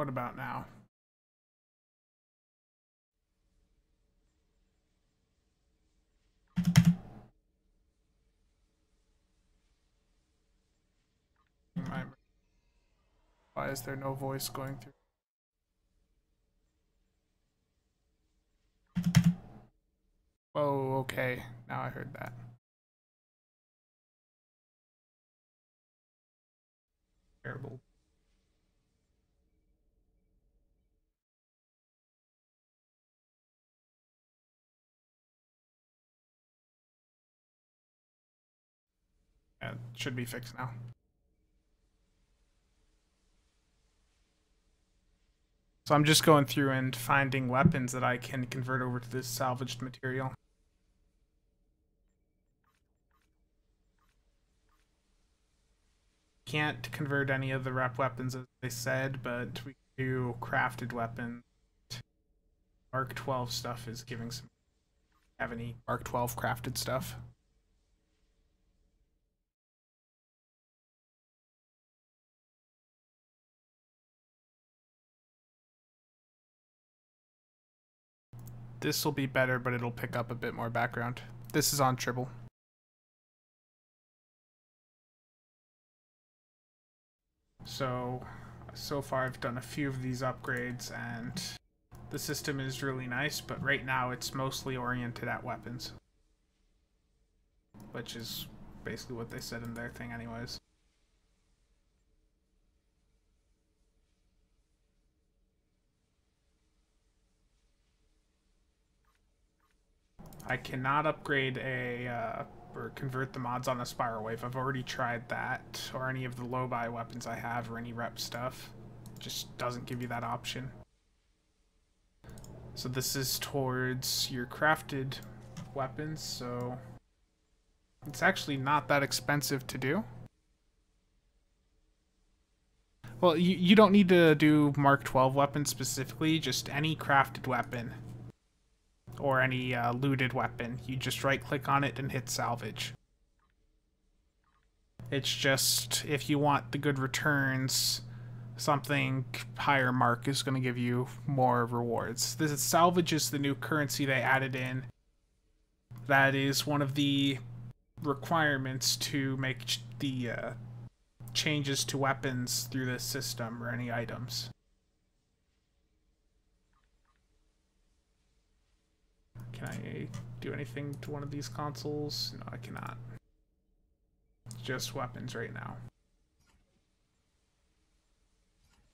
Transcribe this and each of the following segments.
What about now? Why is there no voice going through? Oh, okay. Now I heard that. Terrible. Yeah, it should be fixed now. So I'm just going through and finding weapons that I can convert over to this salvaged material. Can't convert any of the rep weapons as they said, but we can do crafted weapons. Mark 12 stuff is giving some. Have any Mark 12 crafted stuff? This will be better, but it'll pick up a bit more background. This is on triple. So far I've done a few of these upgrades, and the system is really nice, but right now it's mostly oriented at weapons. Which is basically what they said in their thing anyways. I cannot upgrade or convert the mods on a spiral wave. I've already tried that, or any of the low buy weapons I have, or any rep stuff. Just doesn't give you that option. So this is towards your crafted weapons, so it's actually not that expensive to do. Well, you don't need to do Mark 12 weapons specifically, just any crafted weapon. Or any looted weapon. You just right click on it and hit salvage. It's just, if you want the good returns, something higher mark is going to give you more rewards. This is, salvage is the new currency they added in. That is one of the requirements to make the changes to weapons through this system or any items. Can I do anything to one of these consoles? No, I cannot. Just weapons right now.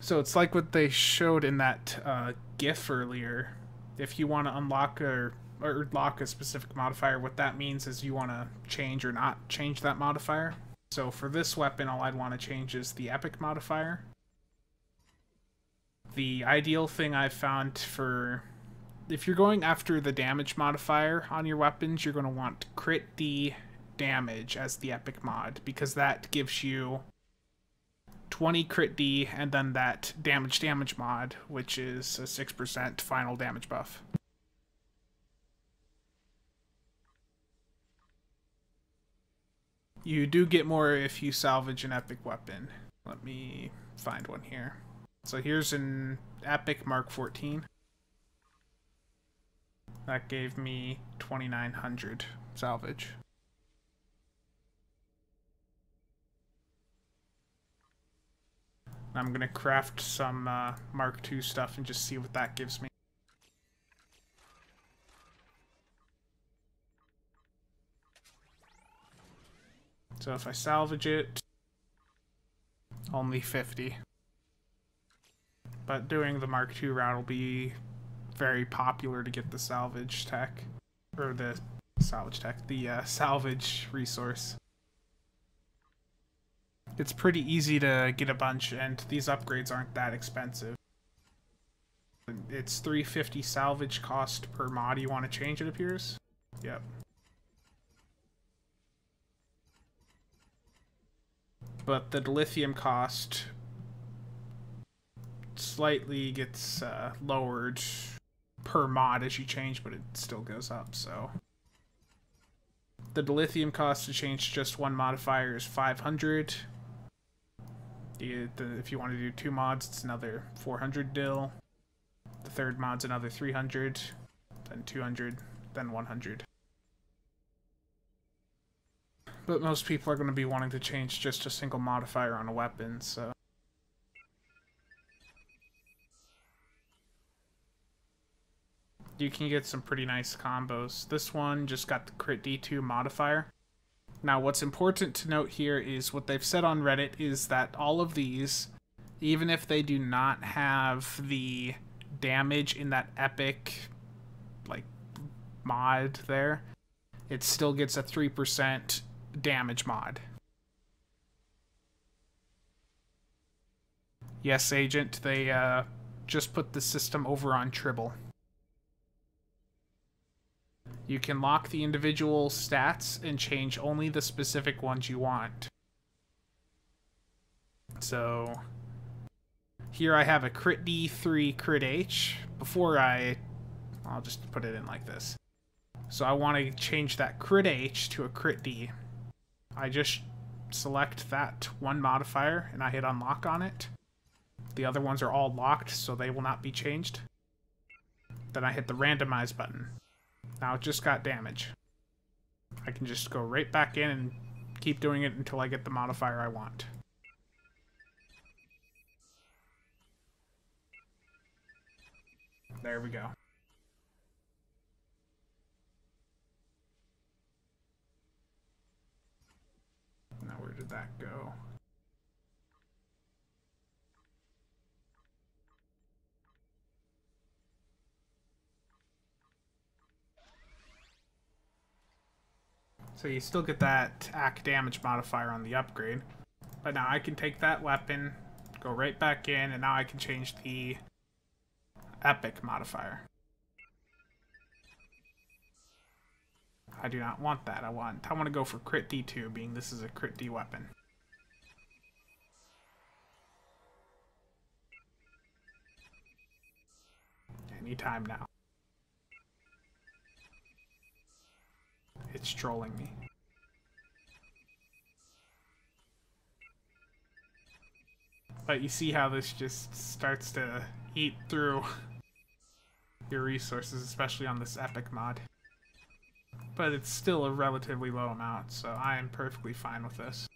So it's like what they showed in that GIF earlier. If you want to unlock or lock a specific modifier, what that means is you want to change or not change that modifier. So for this weapon, all I'd want to change is the epic modifier. The ideal thing I've found for... if you're going after the damage modifier on your weapons, you're going to want crit D damage as the epic mod, because that gives you 20 crit D and then that damage mod, which is a 6% final damage buff. You do get more if you salvage an epic weapon. Let me find one here. So here's an epic Mark 14. That gave me 2,900 salvage. I'm gonna craft some Mark II stuff and just see what that gives me. So if I salvage it, only 50. But doing the Mark II route will be very popular to get the salvage tech, or the salvage tech, the salvage resource. It's pretty easy to get a bunch, and these upgrades aren't that expensive. It's 350 salvage cost per mod you want to change, it appears. Yep. But the dilithium cost slightly gets lowered per mod as you change, but it still goes up, so. The dilithium cost to change just one modifier is 500. If you want to do 2 mods, it's another 400 dill. The third mod's another 300, then 200, then 100. But most people are going to be wanting to change just a single modifier on a weapon, so... you can get some pretty nice combos. This one just got the crit D2 modifier. Now, what's important to note here is what they've said on Reddit is that all of these, even if they do not have the damage in that epic, like, mod there, it still gets a 3% damage mod. Yes, Agent, they just put the system over on Tribble. You can lock the individual stats and change only the specific ones you want. So here I have a crit D3, crit H. I'll just put it in like this. So I want to change that crit H to a crit D. I just select that one modifier and I hit unlock on it. The other ones are all locked, so they will not be changed. Then I hit the randomize button. Now it just got damage. I can just go right back in and keep doing it until I get the modifier I want. There we go. Now where did that go? So you still get that AC damage modifier on the upgrade. But now I can take that weapon, go right back in, and now I can change the epic modifier. I do not want that. I want to go for crit D2, being this is a crit D weapon. Anytime now. It's trolling me. But you see how this just starts to eat through your resources, especially on this epic mod. But it's still a relatively low amount, so I am perfectly fine with this.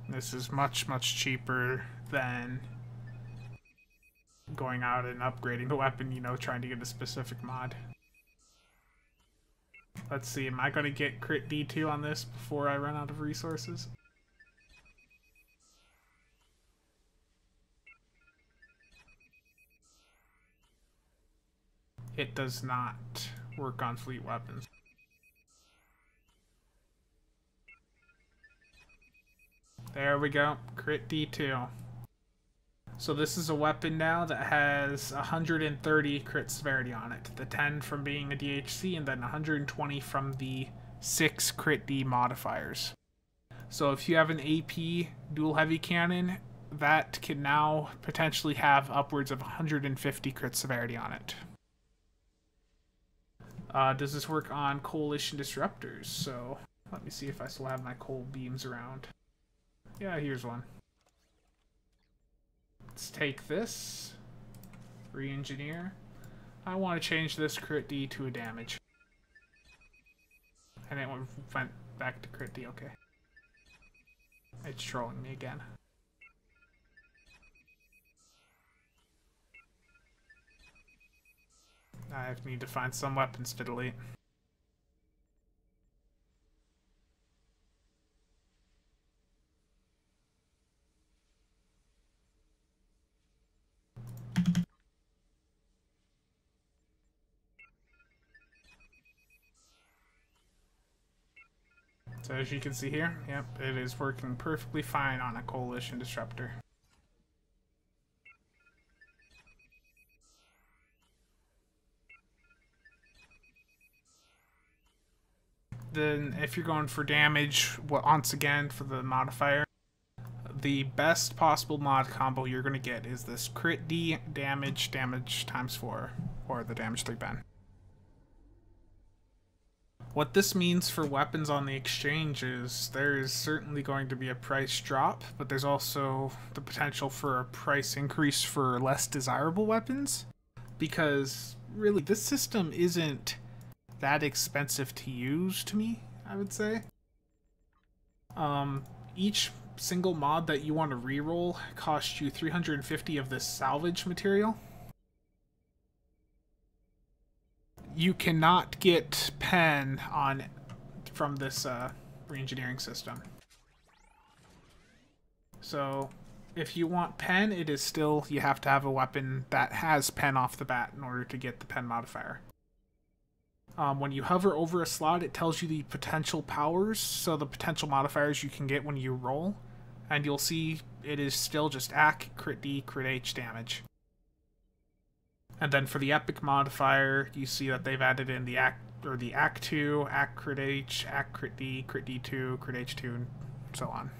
This is much, much cheaper than going out and upgrading the weapon, you know, trying to get a specific mod. Let's see, am I going to get crit D2 on this before I run out of resources? It does not work on fleet weapons. There we go, crit D2. So this is a weapon now that has 130 crit severity on it. The 10 from being a DHC and then 120 from the 6 crit D modifiers. So if you have an AP dual heavy cannon, that can now potentially have upwards of 150 crit severity on it. Does this work on coalition disruptors? So let me see if I still have my cold beams around. Yeah, here's one. Let's take this, re-engineer. I want to change this crit D to a damage. And it went back to crit D, okay. It's trolling me again. I need to find some weapons to delete. So as you can see here, yep, it is working perfectly fine on a coalition disruptor. Then if you're going for damage, once again for the modifier, the best possible mod combo you're going to get is this crit D damage times 4, or the damage 3 pen. What this means for weapons on the exchange is there is certainly going to be a price drop, but there's also the potential for a price increase for less desirable weapons, because really this system isn't that expensive to use to me, I would say. Each single mod that you want to reroll costs you 350 of this salvage material. You cannot get pen on from this RNGineering system. So if you want pen, it is still, you have to have a weapon that has pen off the bat in order to get the pen modifier. When you hover over a slot, it tells you the potential powers, so the potential modifiers you can get when you roll, and you'll see it is still just AC, crit D, crit H damage. And then for the epic modifier, you see that they've added in the AC 2, AC crit H, AC crit D, crit D2, crit H2, and so on.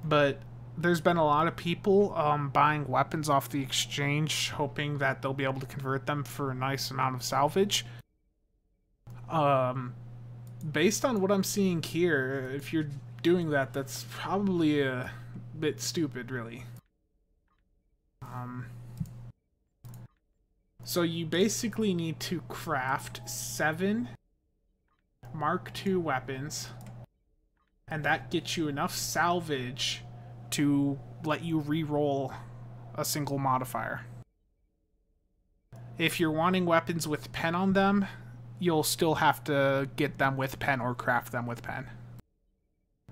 But there's been a lot of people buying weapons off the exchange, hoping that they'll be able to convert them for a nice amount of salvage. Based on what I'm seeing here, if you're doing that, that's probably a bit stupid, really. So you basically need to craft 7 Mark II weapons, and that gets you enough salvage to let you re-roll a single modifier. If you're wanting weapons with pen on them, you'll still have to get them with pen or craft them with pen.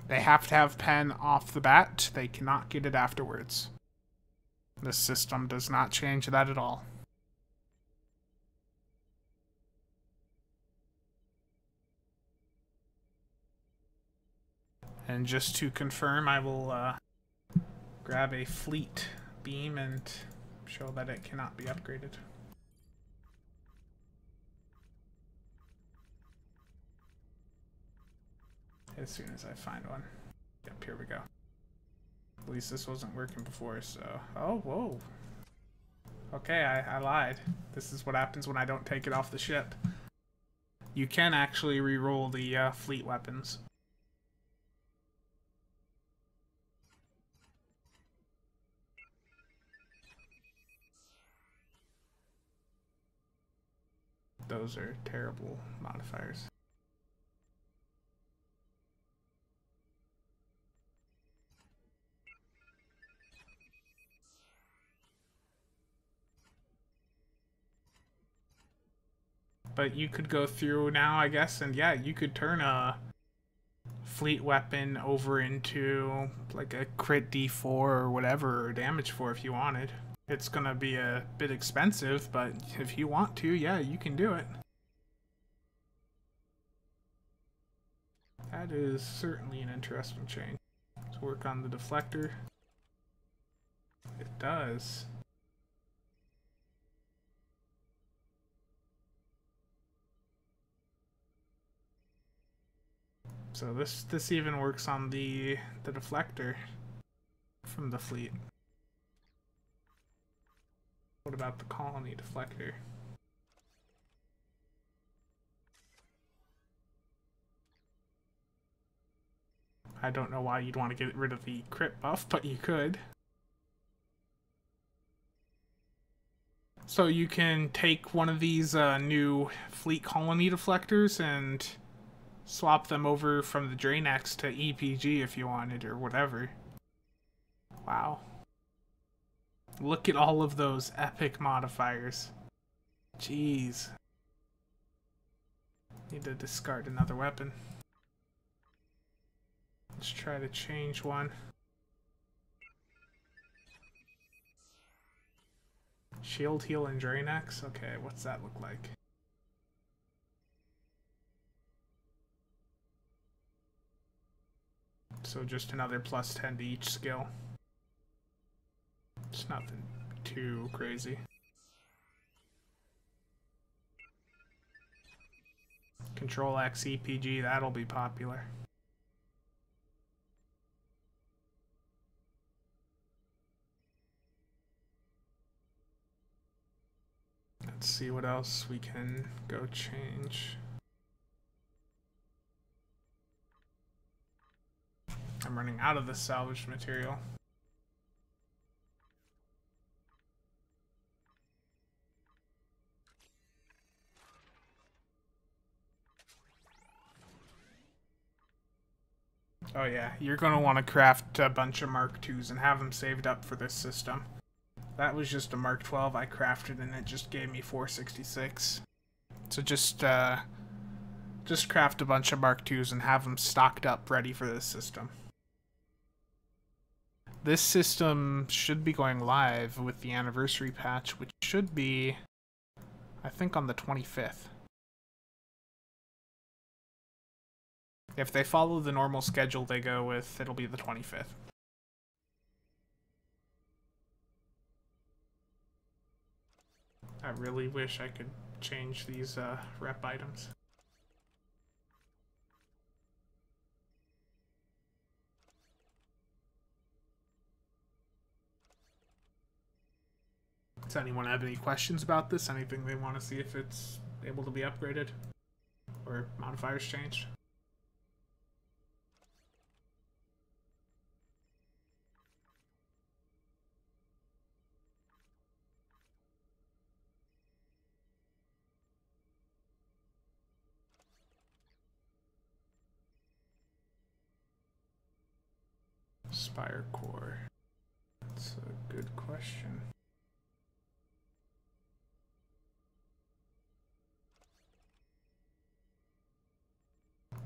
They have to have pen off the bat. They cannot get it afterwards. This system does not change that at all. And just to confirm, I will grab a fleet beam and show that it cannot be upgraded. As soon as I find one. Yep, here we go. At least this wasn't working before, so... Oh, whoa. Okay, I lied. This is what happens when I don't take it off the ship. You can actually re-roll the fleet weapons. Those are terrible modifiers. But you could go through now, I guess, and yeah, you could turn a fleet weapon over into like a crit D4 or whatever, or damage 4 if you wanted. It's gonna be a bit expensive, but if you want to, yeah, you can do it. That is certainly an interesting change. Let's work on the deflector. It does. So this even works on the deflector from the fleet. What about the colony deflector? I don't know why you'd want to get rid of the crit buff, but you could. So you can take one of these new fleet colony deflectors and swap them over from the Draenex to EPG if you wanted, or whatever. Wow. Look at all of those epic modifiers. Jeez. Need to discard another weapon. Let's try to change one. Shield, heal, and Draenex? Okay, what's that look like? So just another plus 10 to each skill. It's nothing too crazy. Control X EPG, that'll be popular. Let's see what else we can go change. I'm running out of the salvaged material. Oh yeah, you're going to want to craft a bunch of Mark IIs and have them saved up for this system. That was just a Mark 12 I crafted and it just gave me 466. So just craft a bunch of Mark IIs and have them stocked up ready for this system. This system should be going live with the anniversary patch, which should be, I think, on the 25th. If they follow the normal schedule they go with, it'll be the 25th. I really wish I could change these rep items. Does anyone have any questions about this? Anything they want to see if it's able to be upgraded? Or modifiers changed? Spire core. That's a good question.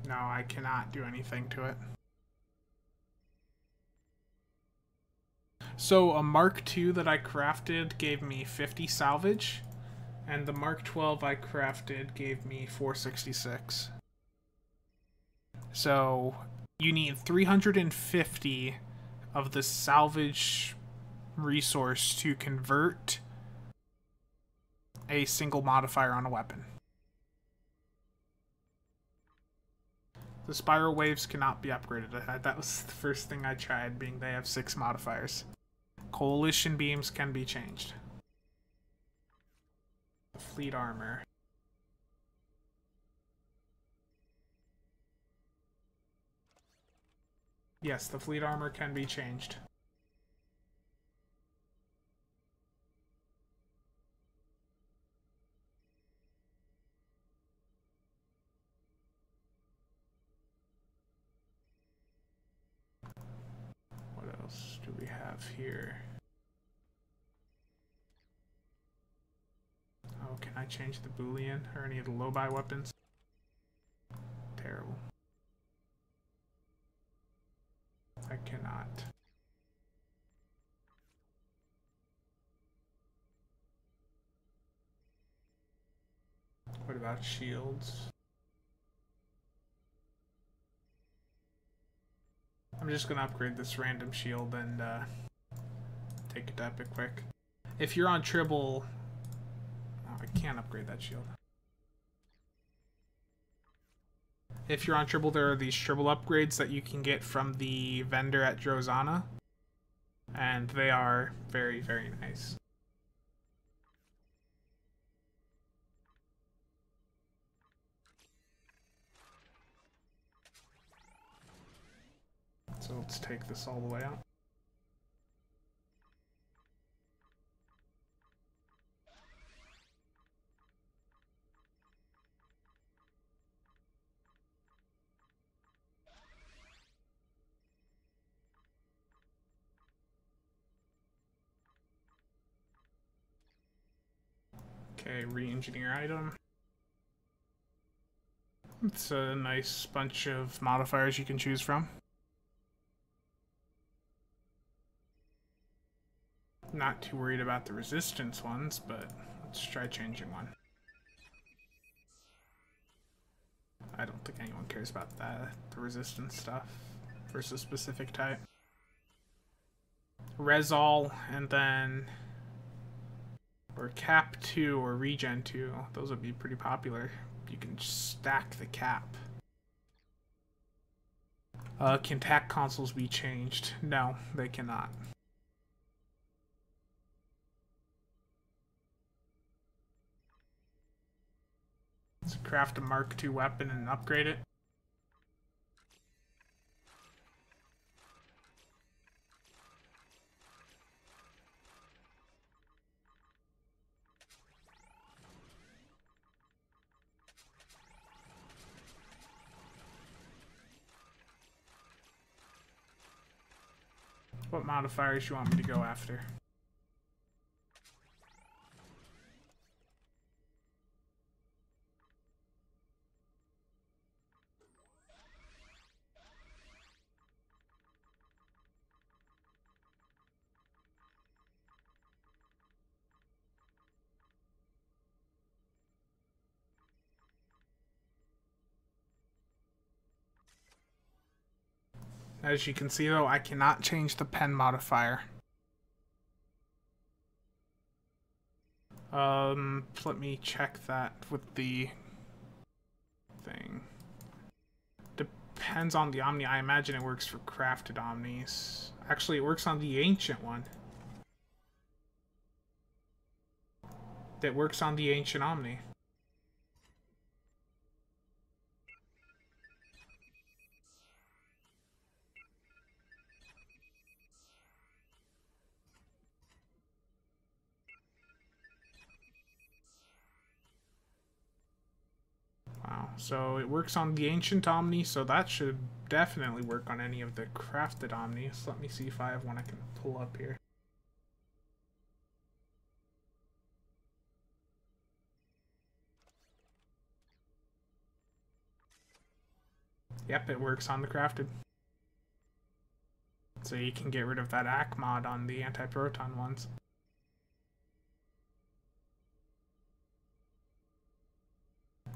No, I cannot do anything to it. So a Mark II that I crafted gave me 50 salvage, and the Mark 12 I crafted gave me 466. So you need 350 of the salvage resource to convert a single modifier on a weapon. The spiral waves cannot be upgraded. That was the first thing I tried, being they have 6 modifiers. Coalition beams can be changed. Fleet armor. Yes, the fleet armor can be changed. What else do we have here? Oh, can I change the Boolean or any of the low-buy weapons? Terrible. I cannot. What about shields? I'm just gonna upgrade this random shield and take it to epic quick. If you're on Tribble, oh, I can't upgrade that shield. If you're on Tribble, there are these Tribble upgrades that you can get from the vendor at Drozana, and they are very, very nice. So let's take this all the way out. Okay, re-engineer item. It's a nice bunch of modifiers you can choose from. Not too worried about the resistance ones, but let's try changing one. I don't think anyone cares about that, the resistance stuff versus specific type. Resol, and then or Cap 2 or Regen 2. Those would be pretty popular. You can just stack the cap. Can TAC consoles be changed? No, they cannot. Let's craft a Mark II weapon and upgrade it. What modifiers you want me to go after? As you can see though, I cannot change the pen modifier. Let me check that with the thing. Depends on the Omni. I imagine it works for crafted Omnis. Actually, it works on the ancient one. That works on the ancient Omni. Wow, so it works on the ancient Omni, so that should definitely work on any of the crafted Omnis. Let me see if I have one I can pull up here. Yep, it works on the crafted. So you can get rid of that AC mod on the anti-proton ones.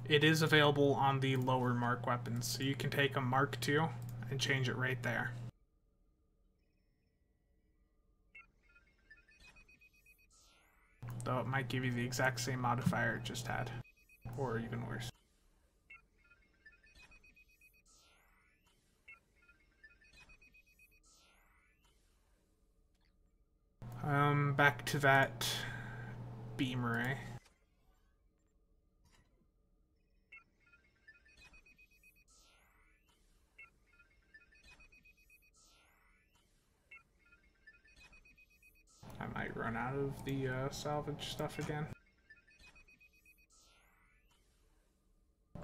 It is available on the lower Mark weapons, so you can take a Mark II and change it right there. Though it might give you the exact same modifier it just had, or even worse. Back to that beam array. I might run out of the salvage stuff again.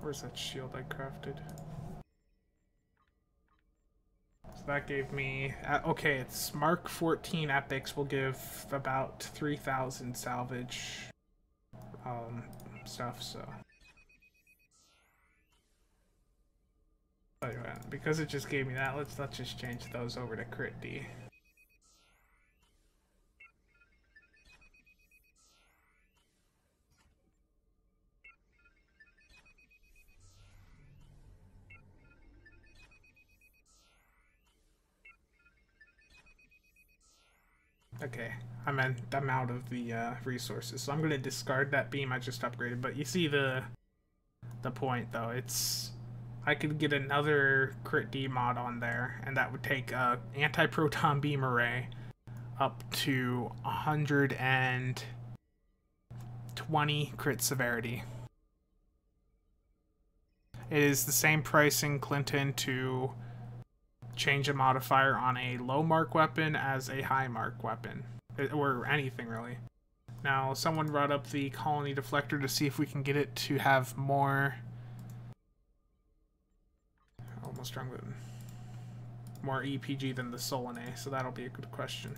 Where's that shield I crafted? So that gave me... okay, it's Mark 14 epics will give about 3,000 salvage stuff, so... Anyway, because it just gave me that, let's just change those over to crit D. Okay, I'm out of the resources, so I'm gonna discard that beam I just upgraded. But you see the point though. It's I could get another crit D mod on there, and that would take anti-proton beam array up to 120 crit severity. It is the same pricing, Clinton, to change a modifier on a low mark weapon as a high mark weapon, or anything really. Now, someone brought up the colony deflector to see if we can get it to have more... almost strong with more EPG than the Solene, so that'll be a good question.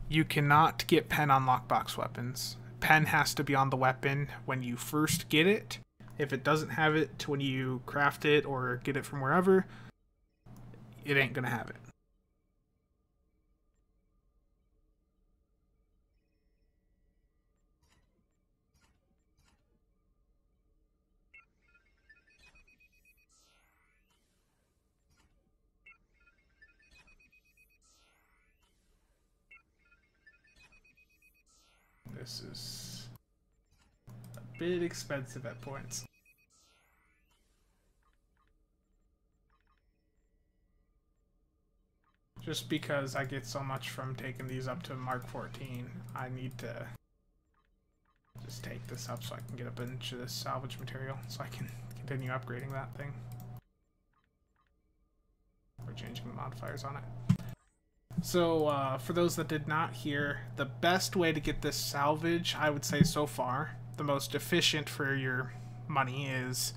You cannot get pen on lockbox weapons. Pen has to be on the weapon when you first get it. If it doesn't have it to when you craft it or get it from wherever, it ain't gonna have it. This is a bit expensive at points. Just because I get so much from taking these up to Mark 14, I need to Just take this up so I can get a bunch of this salvage material so I can continue upgrading that thing. We're changing the modifiers on it. So, for those that did not hear, the best way to get this salvage, I would say so far, the most efficient for your money is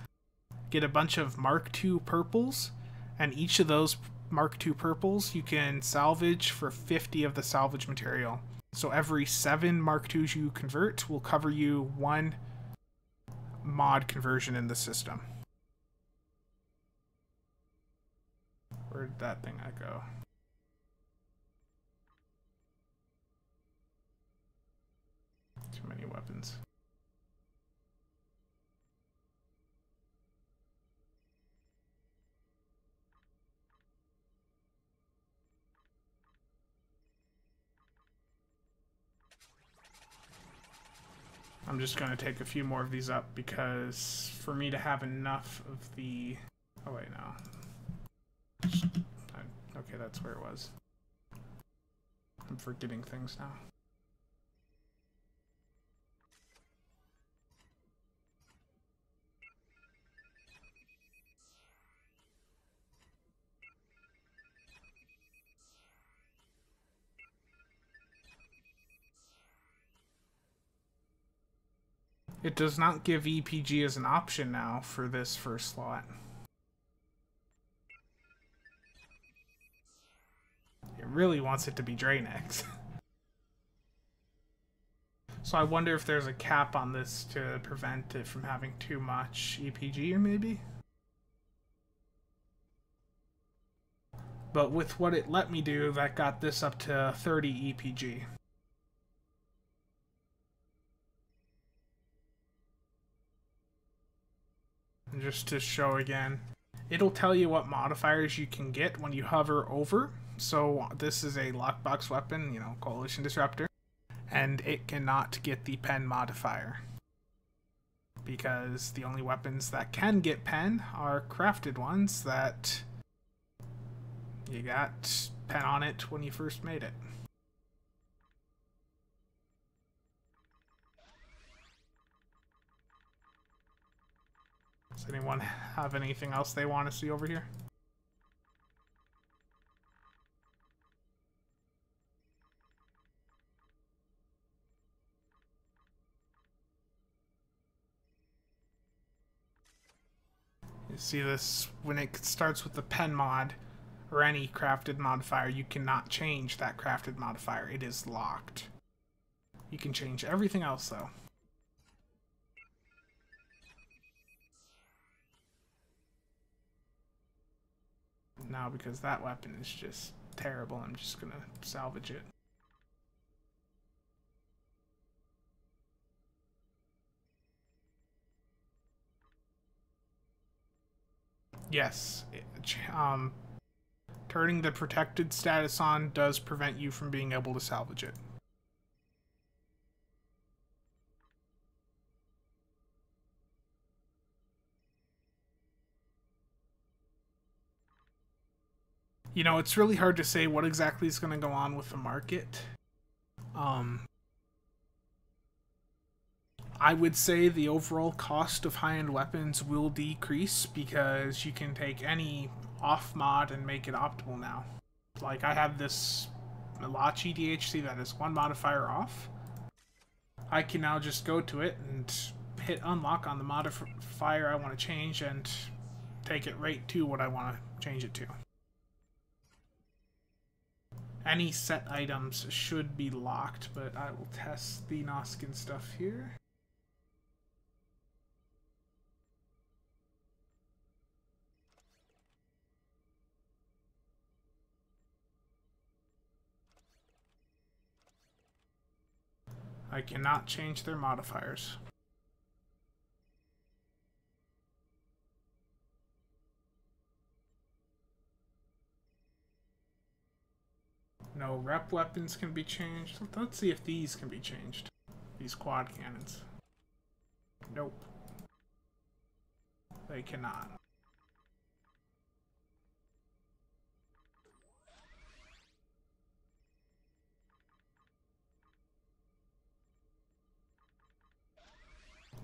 get a bunch of Mark II purples, and each of those Mark II purples you can salvage for 50 of the salvage material. So every 7 Mark IIs you convert will cover you 1 mod conversion in the system. Where'd that thing go? Too many weapons. I'm just going to take a few more of these up because for me to have enough of the... Oh wait, no. Okay, that's where it was. I'm forgetting things now. It does not give EPG as an option now for this first slot. It really wants it to be Draenex. So I wonder if there's a cap on this to prevent it from having too much EPG, or maybe? But with what it let me do, that got this up to 30 EPG. And just to show again, it'll tell you what modifiers you can get when you hover over. So this is a lockbox weapon, you know, Coalition Disruptor, and it cannot get the pen modifier because the only weapons that can get pen are crafted ones that you got pen on it when you first made it. Does anyone have anything else they want to see over here? You see this, when it starts with the pen mod, or any crafted modifier, you cannot change that crafted modifier. It is locked. You can change everything else, though. Now, because that weapon is just terrible, I'm just gonna salvage it. Yes, turning the protected status on does prevent you from being able to salvage it. You know, it's really hard to say what exactly is going to go on with the market. I would say the overall cost of high-end weapons will decrease because you can take any off mod and make it optimal now. Like, I have this Malachi DHC that is 1 modifier off. I can now just go to it and hit unlock on the modifier I want to change and take it right to what I want to change it to. Any set items should be locked, but I will test the Noskin stuff here. I cannot change their modifiers. No rep weapons can be changed. Let's see if these can be changed. These quad cannons. Nope. They cannot.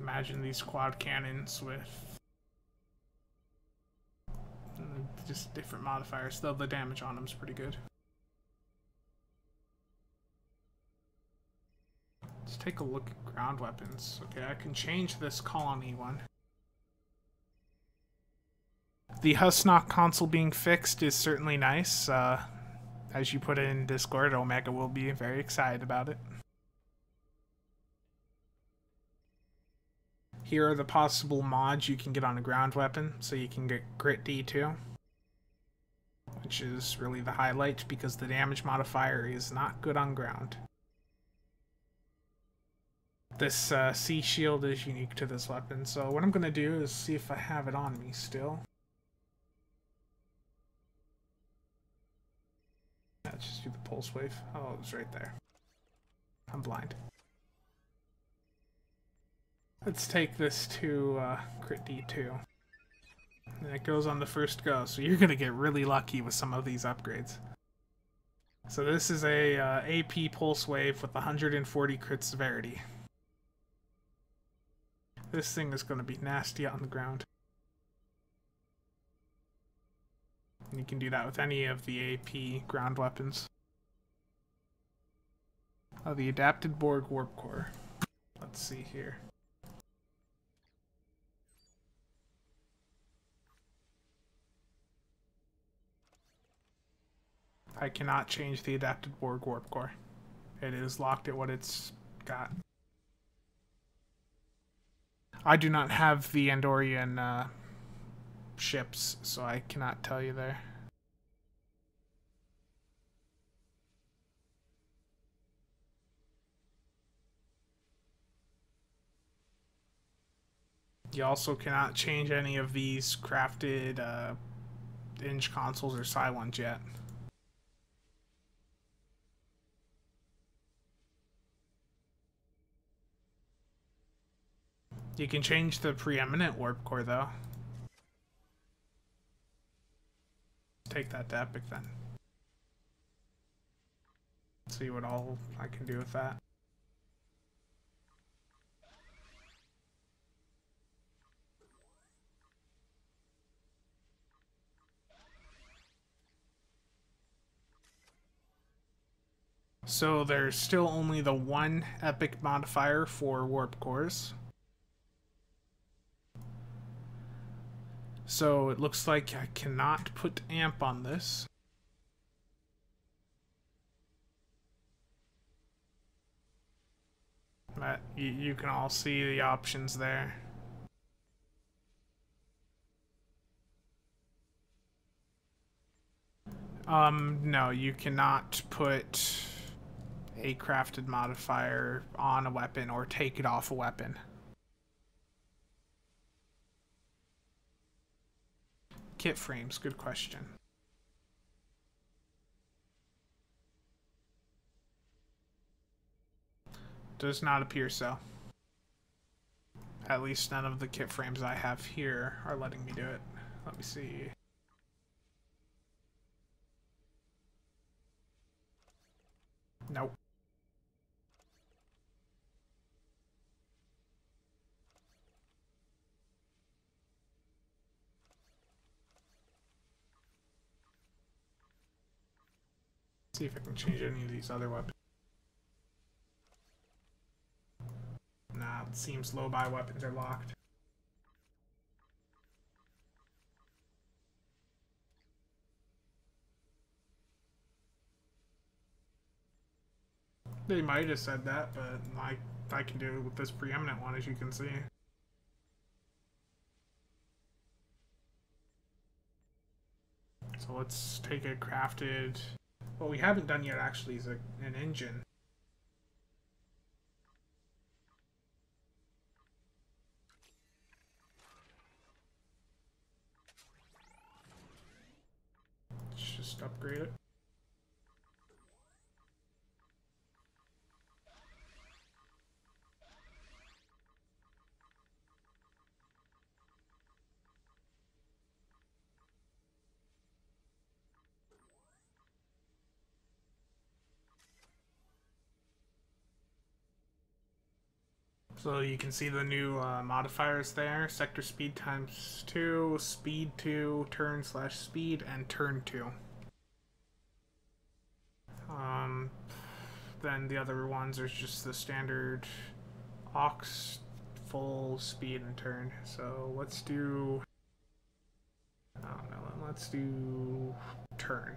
Imagine these quad cannons with just different modifiers, though the damage on them is pretty good. Let's take a look at ground weapons. Okay, I can change this colony one. The Husnock console being fixed is certainly nice. As you put it in Discord, Omega will be very excited about it. Here are the possible mods you can get on a ground weapon. So you can get Grit D2, which is really the highlight because the damage modifier is not good on ground. This Sea Shield is unique to this weapon, so what I'm going to do is see if I have it on me still. Let's just do the pulse wave. Oh, it was right there. I'm blind. Let's take this to Crit D2. And it goes on the first go, so you're going to get really lucky with some of these upgrades. So this is a AP pulse wave with 140 crit severity. This thing is going to be nasty on the ground. And you can do that with any of the AP ground weapons. Oh, the adapted Borg Warp Core. Let's see here. I cannot change the adapted Borg Warp Core. It is locked at what it's got. I do not have the Andorian ships, so I cannot tell you there. You also cannot change any of these crafted Inge consoles or Psi ones yet. You can change the preeminent warp core though. Take that to Epic then. See what all I can do with that. So there's still only the one Epic modifier for warp cores. So it looks like I cannot put amp on this. But you can all see the options there. No, you cannot put a crafted modifier on a weapon or take it off a weapon. Kit frames, good question. Does not appear so. At least none of the kit frames I have here are letting me do it. Let me see. Nope. See if I can change any of these other weapons. Nah, it seems low-buy weapons are locked. They might have said that, but I can do it with this preeminent one, as you can see. So let's take a crafted... What we haven't done yet, actually, is an engine. Let's just upgrade it. So you can see the new modifiers there. Sector speed times 2, speed 2, turn/speed, and turn 2. Then the other ones are just the standard aux, full, speed, and turn. So let's do... I don't know, let's do turn.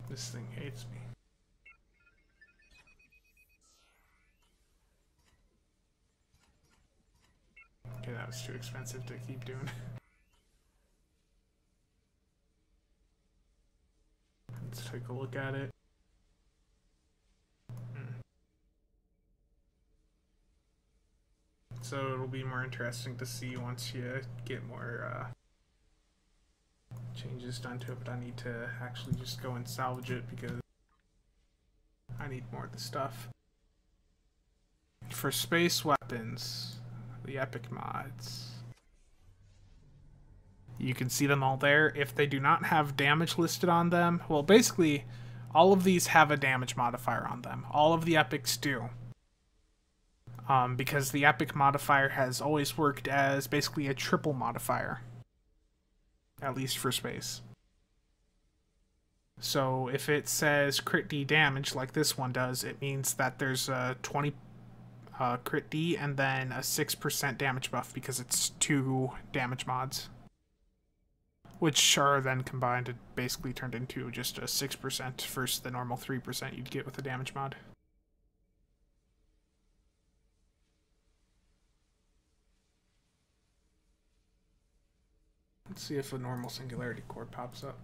This thing hates me. Okay, that was too expensive to keep doing. Let's take a look at it. So it'll be more interesting to see once you get more changes done to it, but I need to actually just go and salvage it because I need more of the stuff. For space weapons, the epic mods, you can see them all there. If they do not have damage listed on them, well, basically all of these have a damage modifier on them. All of the epics do. Because the epic modifier has always worked as basically a triple modifier, at least for space. So if it says crit D damage like this one does, it means that there's a 20 crit D and then a 6% damage buff because it's 2 damage mods, which are then combined and basically turned into just a 6% versus the normal 3% you'd get with a damage mod. Let's see if a normal singularity core pops up.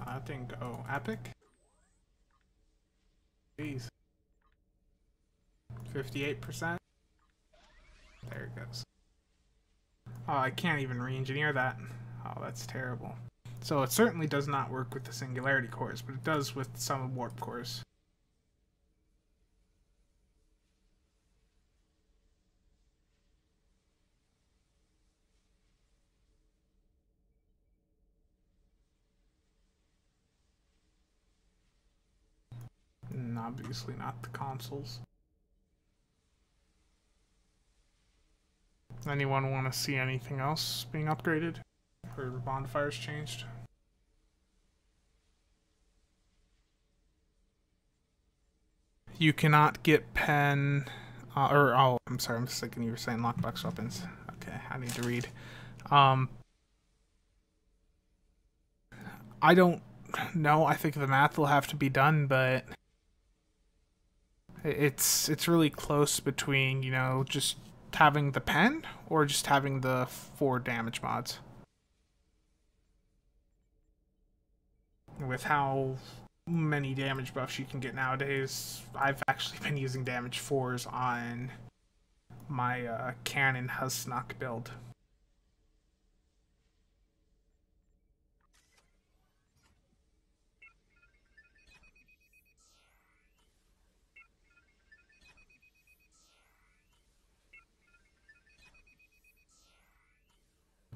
That didn't go. Epic? Jeez. 58%? There it goes. Oh, I can't even re-engineer that. Oh, that's terrible. So it certainly does not work with the singularity cores, but it does with some warp cores. And obviously not the consoles. Anyone want to see anything else being upgraded? Or bonfires changed? You cannot get pen... oh, I'm sorry, I'm just thinking you were saying lockbox weapons. Okay, I need to read. I don't know. I think the math will have to be done, but... It's really close between, you know, just having the pen or just having the 4 damage mods. With how many damage buffs you can get nowadays, I've actually been using damage 4s on my cannon Husnock build.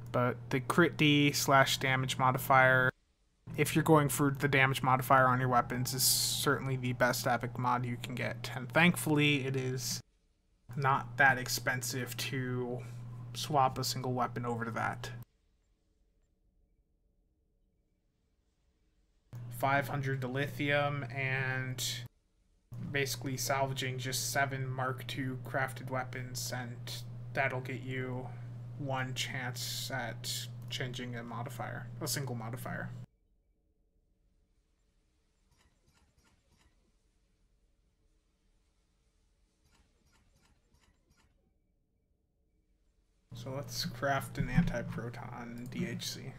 But the crit D / damage modifier, if you're going for the damage modifier on your weapons, is certainly the best epic mod you can get. And thankfully, it is not that expensive to swap a single weapon over to that. 500 to lithium and basically salvaging just 7 Mark II crafted weapons, and that'll get you 1 chance at changing a modifier, a single modifier. So let's craft an anti-proton DHC.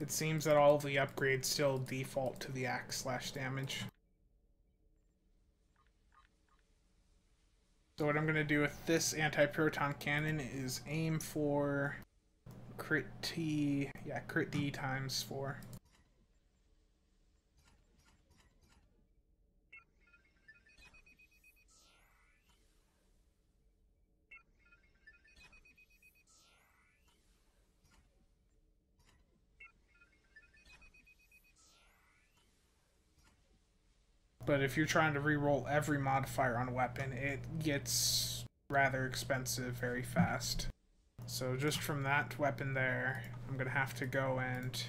It seems that all of the upgrades still default to the axe/damage. So what I'm going to do with this anti-proton cannon is aim for crit D times 4. But if you're trying to reroll every modifier on a weapon, it gets rather expensive very fast. So just from that weapon there, I'm going to have to go and...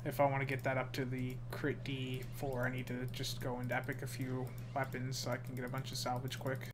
if I want to get that up to the crit D4, I need to just go and epic a few weapons so I can get a bunch of salvage quick.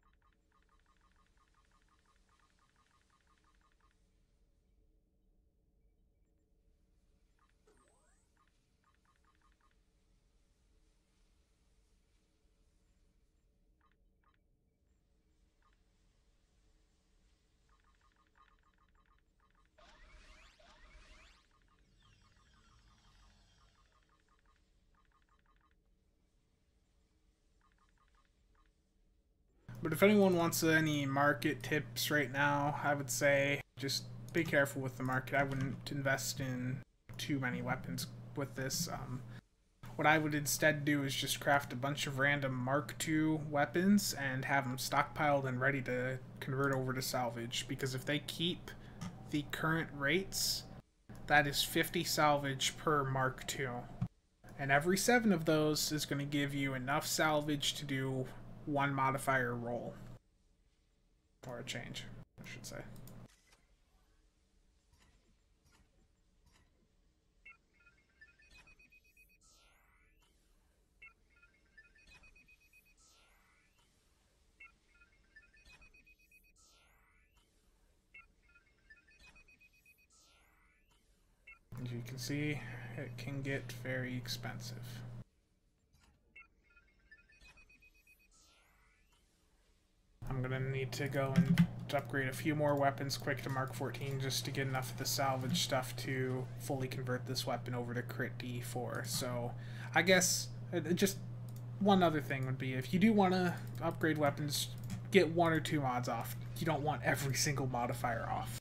But if anyone wants any market tips right now, I would say just be careful with the market. I wouldn't invest in too many weapons with this. What I would instead do is just craft a bunch of random Mark II weapons and have them stockpiled and ready to convert over to salvage. Because if they keep the current rates, that is 50 salvage per Mark II. And every 7 of those is going to give you enough salvage to do 1 modifier roll. Or a change, I should say. As you can see, it can get very expensive. I'm gonna need to go and upgrade a few more weapons quick to Mark 14 just to get enough of the salvage stuff to fully convert this weapon over to crit D4. So I guess just one other thing would be, if you do want to upgrade weapons, get 1 or 2 mods off. You don't want every single modifier off.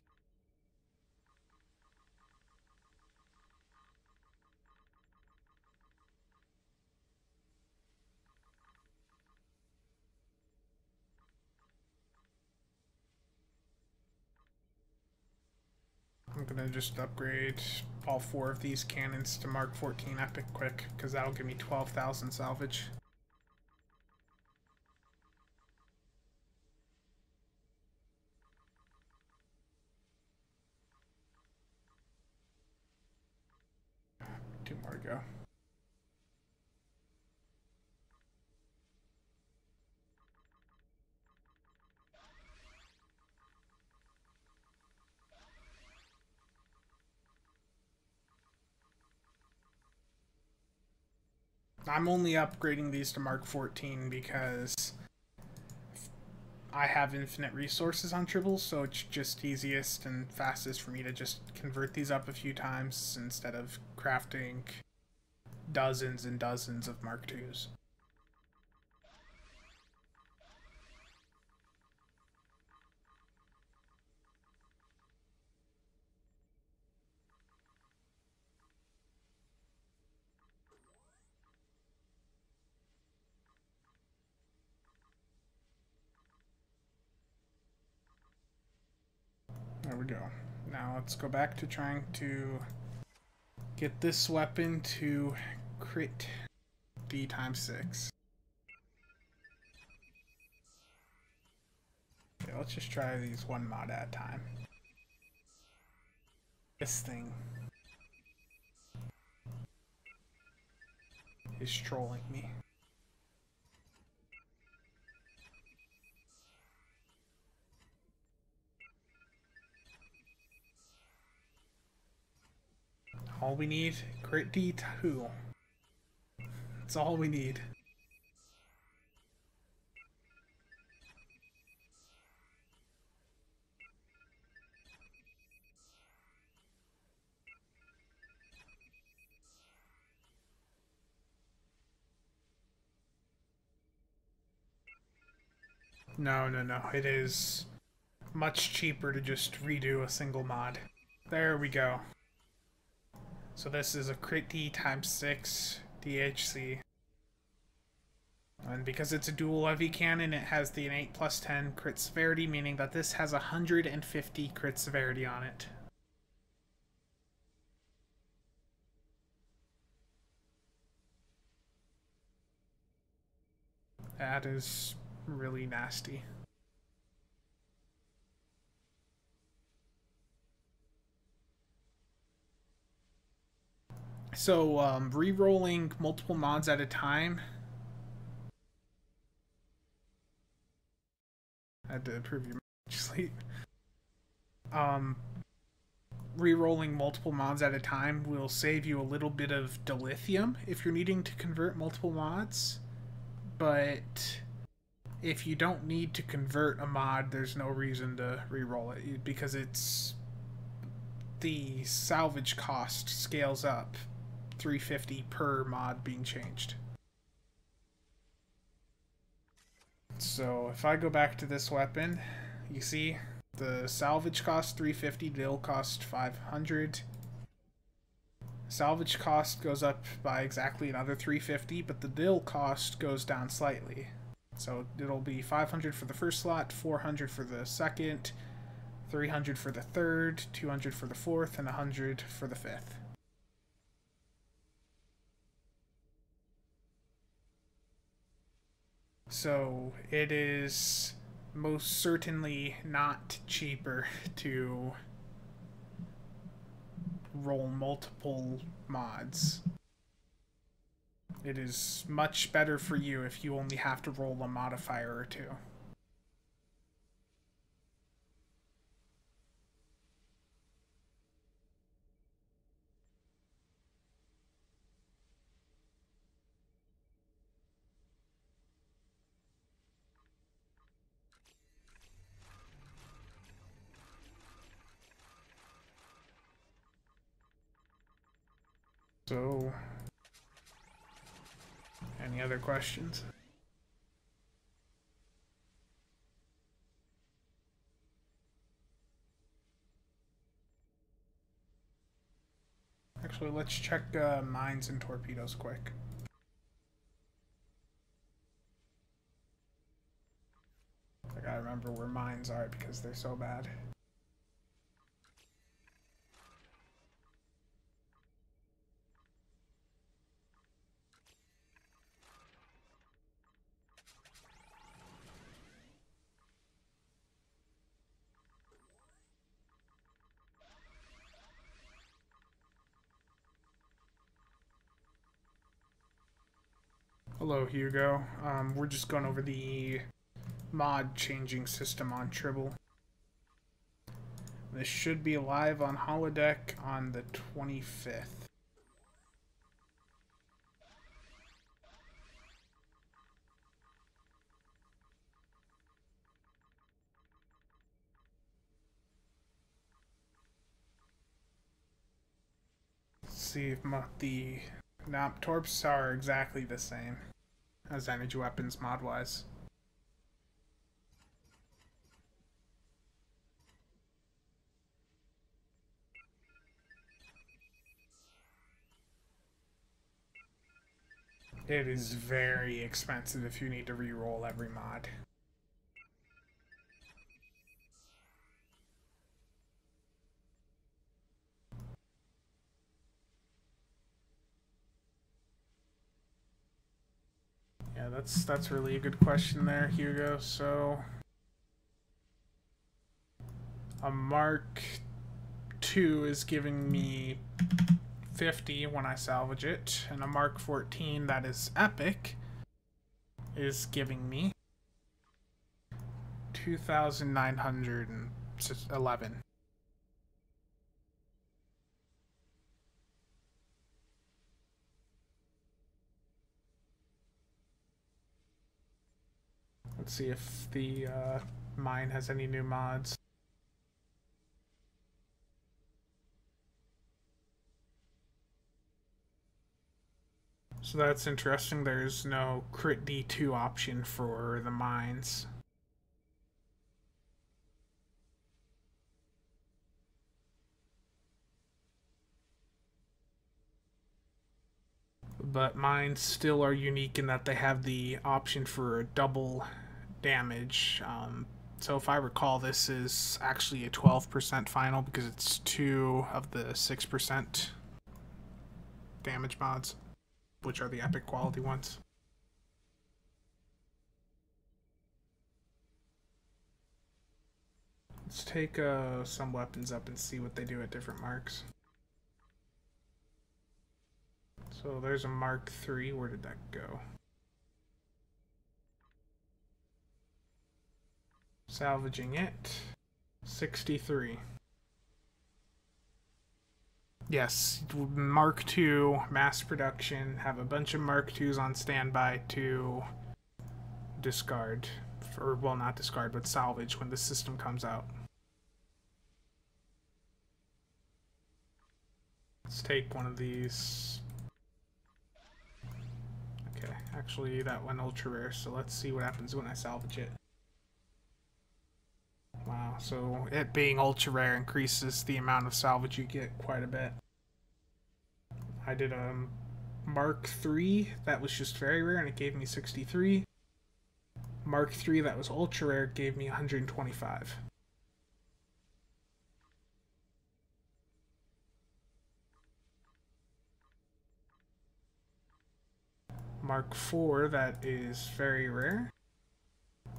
I'm gonna just upgrade all 4 of these cannons to Mark 14 Epic quick, because that'll give me 12,000 salvage. Two more to go. I'm only upgrading these to Mark 14 because I have infinite resources on tribbles, so it's just easiest and fastest for me to just convert these up a few times instead of crafting dozens and dozens of Mark IIs. There we go. Now let's go back to trying to get this weapon to crit D times 6. Okay, let's just try these 1 mod at a time. This thing is trolling me. All we need, crit D2. That's all we need. No, no, no. It is much cheaper to just redo a single mod. There we go. So this is a crit D times 6 DHC. And because it's a dual heavy cannon, it has the innate plus 10 crit severity, meaning that this has 150 crit severity on it. That is really nasty. So, re-rolling multiple mods at a time. I had to improve your sleep. Re-rolling multiple mods at a time will save you a little bit of dilithium if you're needing to convert multiple mods. But if you don't need to convert a mod, there's no reason to re-roll it because it's the salvage cost scales up 350 per mod being changed. So if I go back to this weapon, you see the salvage cost 350, dill cost 500. Salvage cost goes up by exactly another 350, but the dill cost goes down slightly. So it'll be 500 for the first slot, 400 for the second, 300 for the third, 200 for the fourth, and 100 for the fifth. So it is most certainly not cheaper to roll multiple mods. It is much better for you if you only have to roll a modifier or two. So, any other questions? Actually, let's check mines and torpedoes quick. I gotta remember where mines are because they're so bad. Hello, Hugo. We're just going over the mod changing system on Tribble. This should be live on Holodeck on the 25th. Let's see if the torps are exactly the same as energy weapons mod-wise. It is very expensive if you need to re-roll every mod. Yeah, that's really a good question there, Hugo. So a Mark II is giving me 50 when I salvage it, and a Mark 14 that is epic is giving me 2,911. Let's see if the mine has any new mods. So that's interesting. There's no crit D2 option for the mines. but mine still are unique in that they have the option for double damage. So if I recall, this is actually a 12% final because it's 2 of the 6% damage mods, which are the epic quality ones. Let's take some weapons up and see what they do at different marks. So there's a Mark III. Where did that go? Salvaging it. 63. Yes, Mark II, mass production. Have a bunch of Mark IIs on standby to discard. Or, well, not discard, but salvage when the system comes out. Let's take one of these. Okay, actually that went ultra rare, so let's see what happens when I salvage it. Wow, so it being ultra rare increases the amount of salvage you get quite a bit. I did a Mark III that was just very rare and it gave me 63. Mark III that was ultra rare gave me 125. Mark IV that is very rare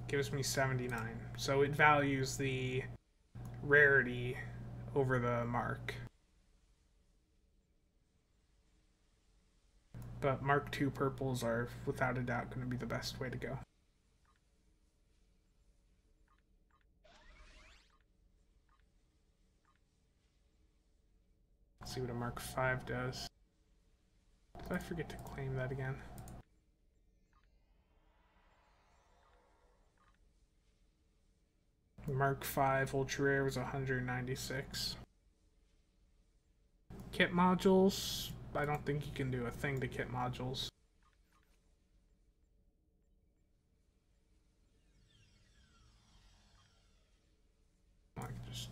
gives me 79. So it values the rarity over the mark. But Mark II purples are without a doubt going to be the best way to go. Let's see what a Mark V does. Did I forget to claim that again? Mark V ultra rare was 196. Kit modules, I don't think you can do a thing to kit modules. I can just...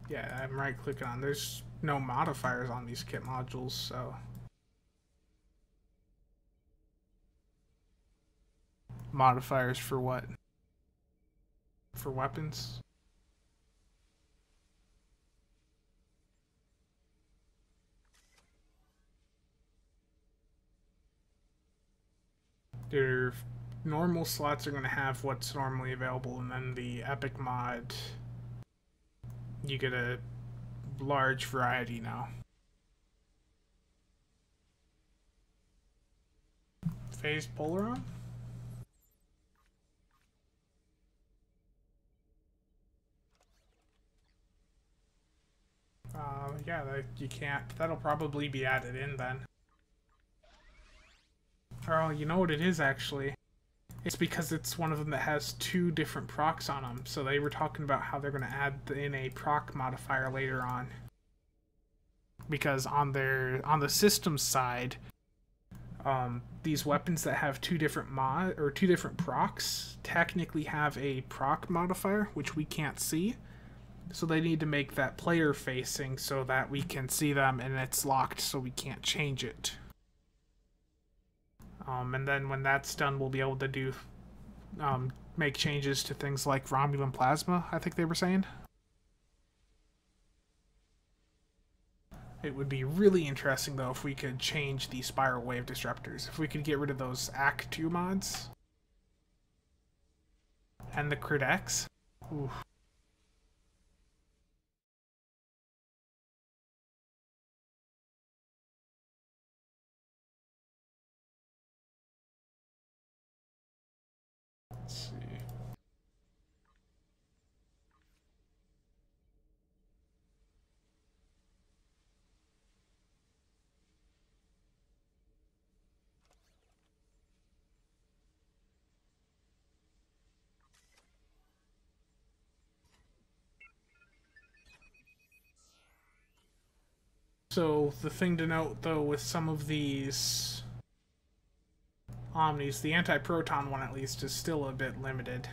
Yeah, I'm right clicking on. There's no modifiers on these kit modules, so... Modifiers for what? For weapons? Their normal slots are going to have what's normally available, and then the epic mod, you get a large variety now. Phase Polaron? Yeah, you can't. That'll probably be added in then. Oh, you know what it is actually? It's because it's one of them that has 2 different procs on them. So they were talking about how they're going to add in a proc modifier later on. Because on the system side, these weapons that have 2 different procs technically have a proc modifier, which we can't see. So they need to make that player facing so that we can see them and it's locked so we can't change it. And then when that's done, we'll be able to do make changes to things like Romulan plasma, I think they were saying. It would be really interesting, though, if we could change the spiral wave disruptors. If we could get rid of those Act 2 mods. And the Crit X. Ooh. Let's see. So the thing to note, though, with some of these Omnis, the anti-proton one at least is still a bit limited.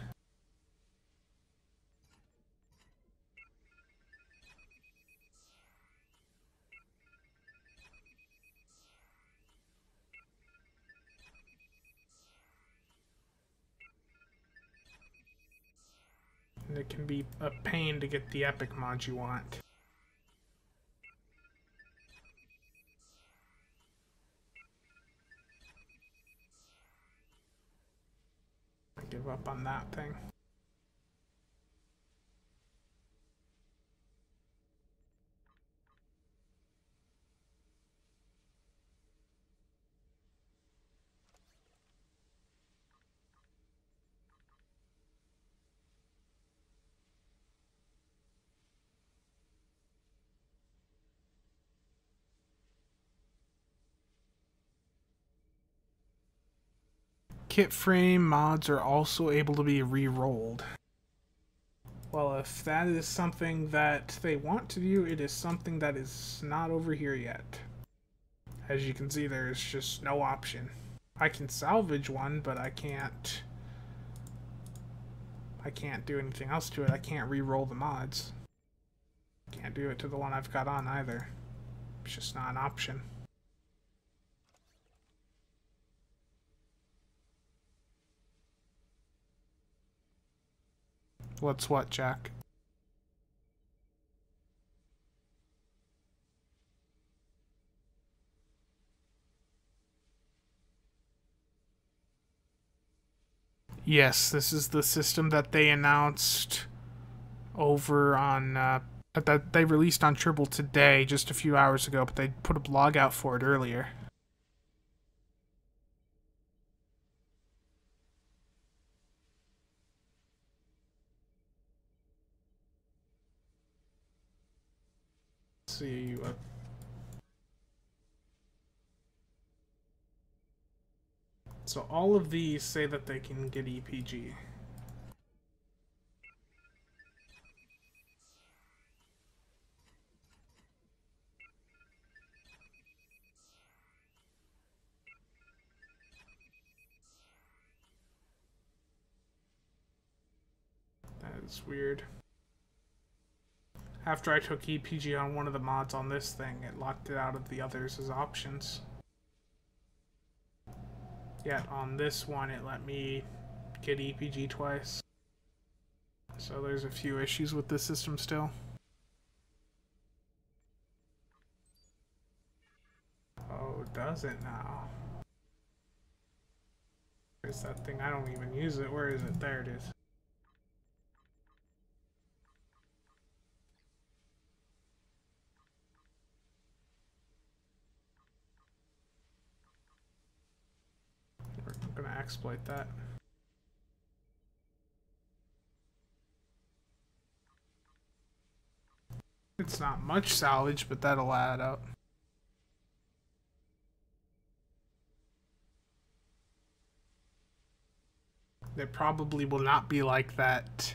it can be a pain to get the epic mod you want. I give up on that thing. Kit frame mods are also able to be re-rolled. Well, if that is something that they want to do, it is something that is not over here yet. As you can see, there is just no option. I can salvage one, but I can't do anything else to it. I can't re-roll the mods. Can't do it to the one I've got on either. It's just not an option. What's what, Jack? Yes, this is the system that they announced over on, that they released on Tribble today, just a few hours ago, but they put a blog out for it earlier. Let's see, so all of these say that they can get EPG. That is weird. After I took EPG on one of the mods on this thing, it locked it out of the others as options. Yet on this one, it let me get EPG twice. So there's a few issues with this system still. Oh, does it now? Where's that thing? I don't even use it. Where is it? There it is. We're gonna exploit that. It's not much salvage, but that'll add up. It probably will not be like that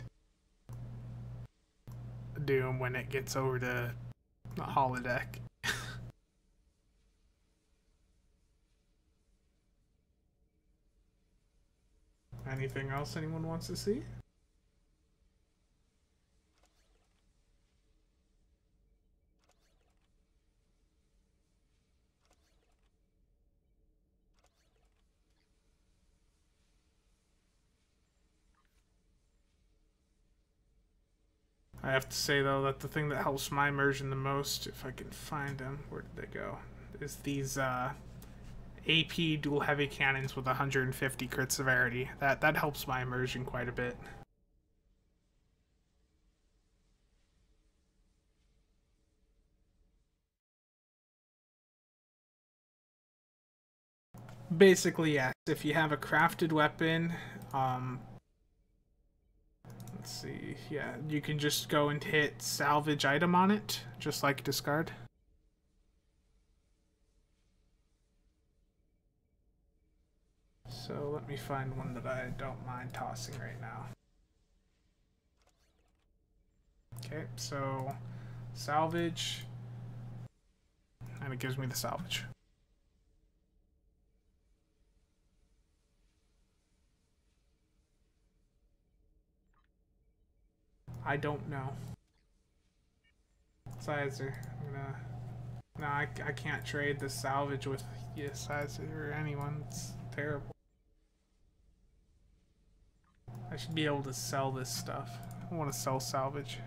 Doom when it gets over to the holodeck. Anything else anyone wants to see? I have to say though that the thing that helps my immersion the most, if I can find them, where did they go, is these AP dual heavy cannons with 150 crit severity. That helps my immersion quite a bit. Basically, yes. If you have a crafted weapon, let's see, yeah, you can just go and hit salvage item on it, just like discard. So let me find one that I don't mind tossing right now. Okay, so salvage, and it gives me the salvage. I don't know. Sizer, I'm gonna... No, I can't trade the salvage with Sizer or anyone. It's terrible. I should be able to sell this stuff. I want to sell salvage.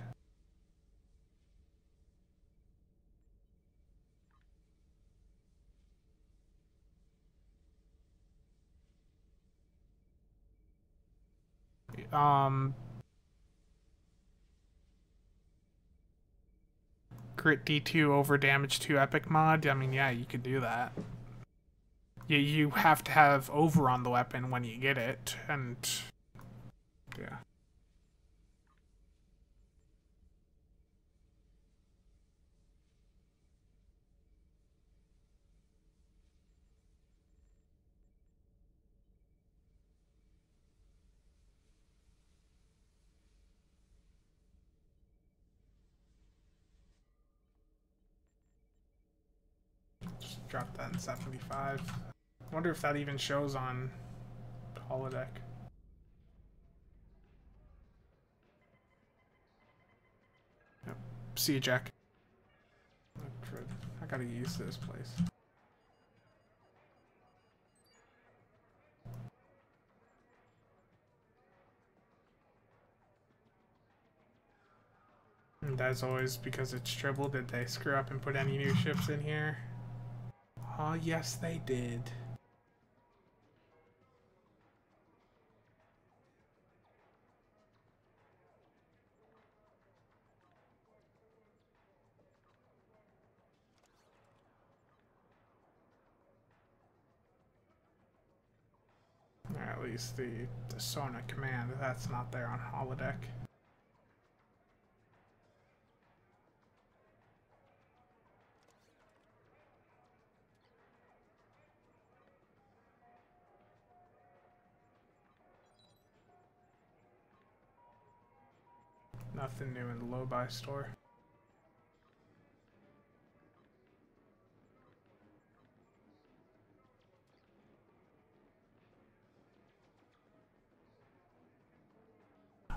Crit D2 over damage 2 epic mod. I mean, yeah, you could do that. You have to have over on the weapon when you get it, and yeah. Just drop that in 75. I wonder if that even shows on holodeck. Yep. See you, Jack. I gotta use this place. And as always, because it's triple, did they screw up and put any new ships in here? Oh, yes, they did. Or at least the Sona command, that's not there on holodeck. Nothing new in the low buy store.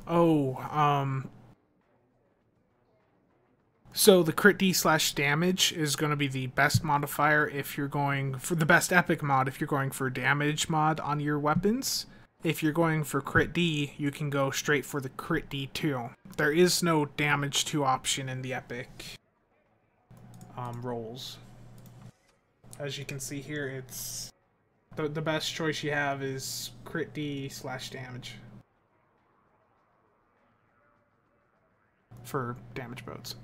Oh, so the crit D slash damage is going to be the best modifier if you're going for the best epic mod if you're going for damage mod on your weapons. If you're going for crit D, you can go straight for the crit D2. There is no damage 2 option in the epic rolls. As you can see here, it's the best choice you have is crit D slash damage for damage boats.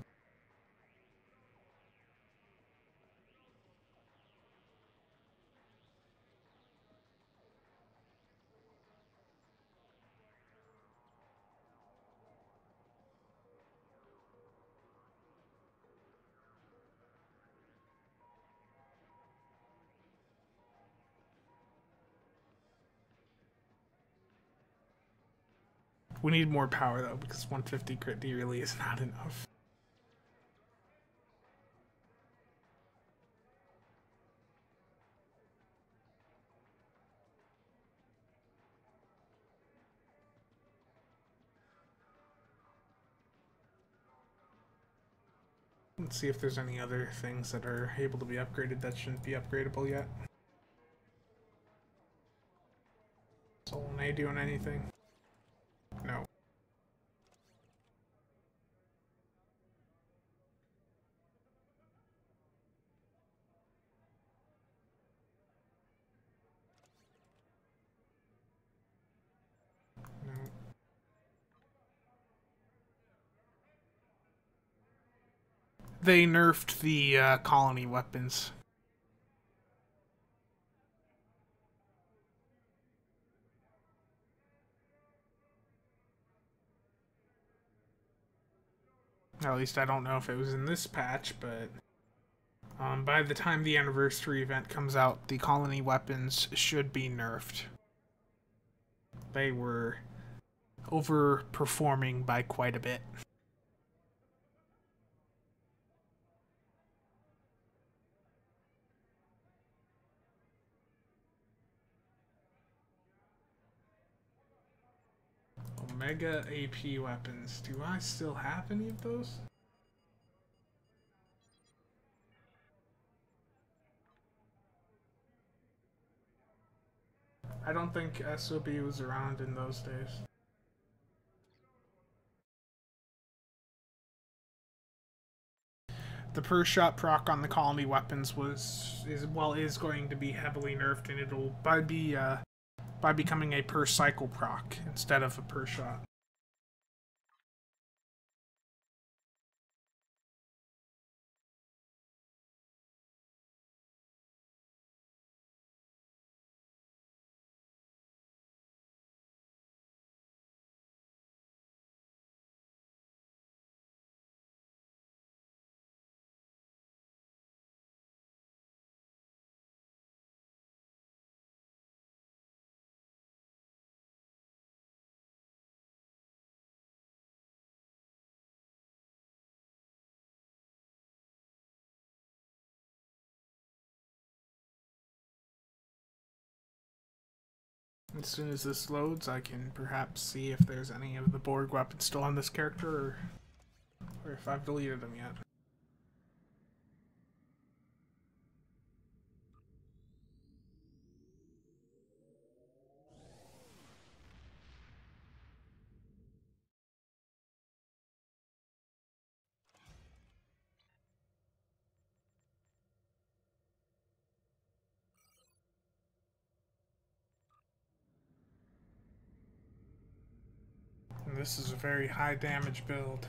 We need more power though, because 150 crit D really is not enough. Let's see if there's any other things that are able to be upgraded that shouldn't be upgradable yet. Soul A doing anything? No. No. They nerfed the colony weapons. At least I don't know if it was in this patch, but by the time the anniversary event comes out, the colony weapons should be nerfed. They were overperforming by quite a bit. Omega AP weapons. Do I still have any of those? I don't think SOB was around in those days. The per shot proc on the colony weapons is going to be heavily nerfed, and it'll by becoming a per cycle proc instead of a per shot. As soon as this loads, I can perhaps see if there's any of the Borg weapons still on this character, or if I've deleted them yet. And this is a very high damage build.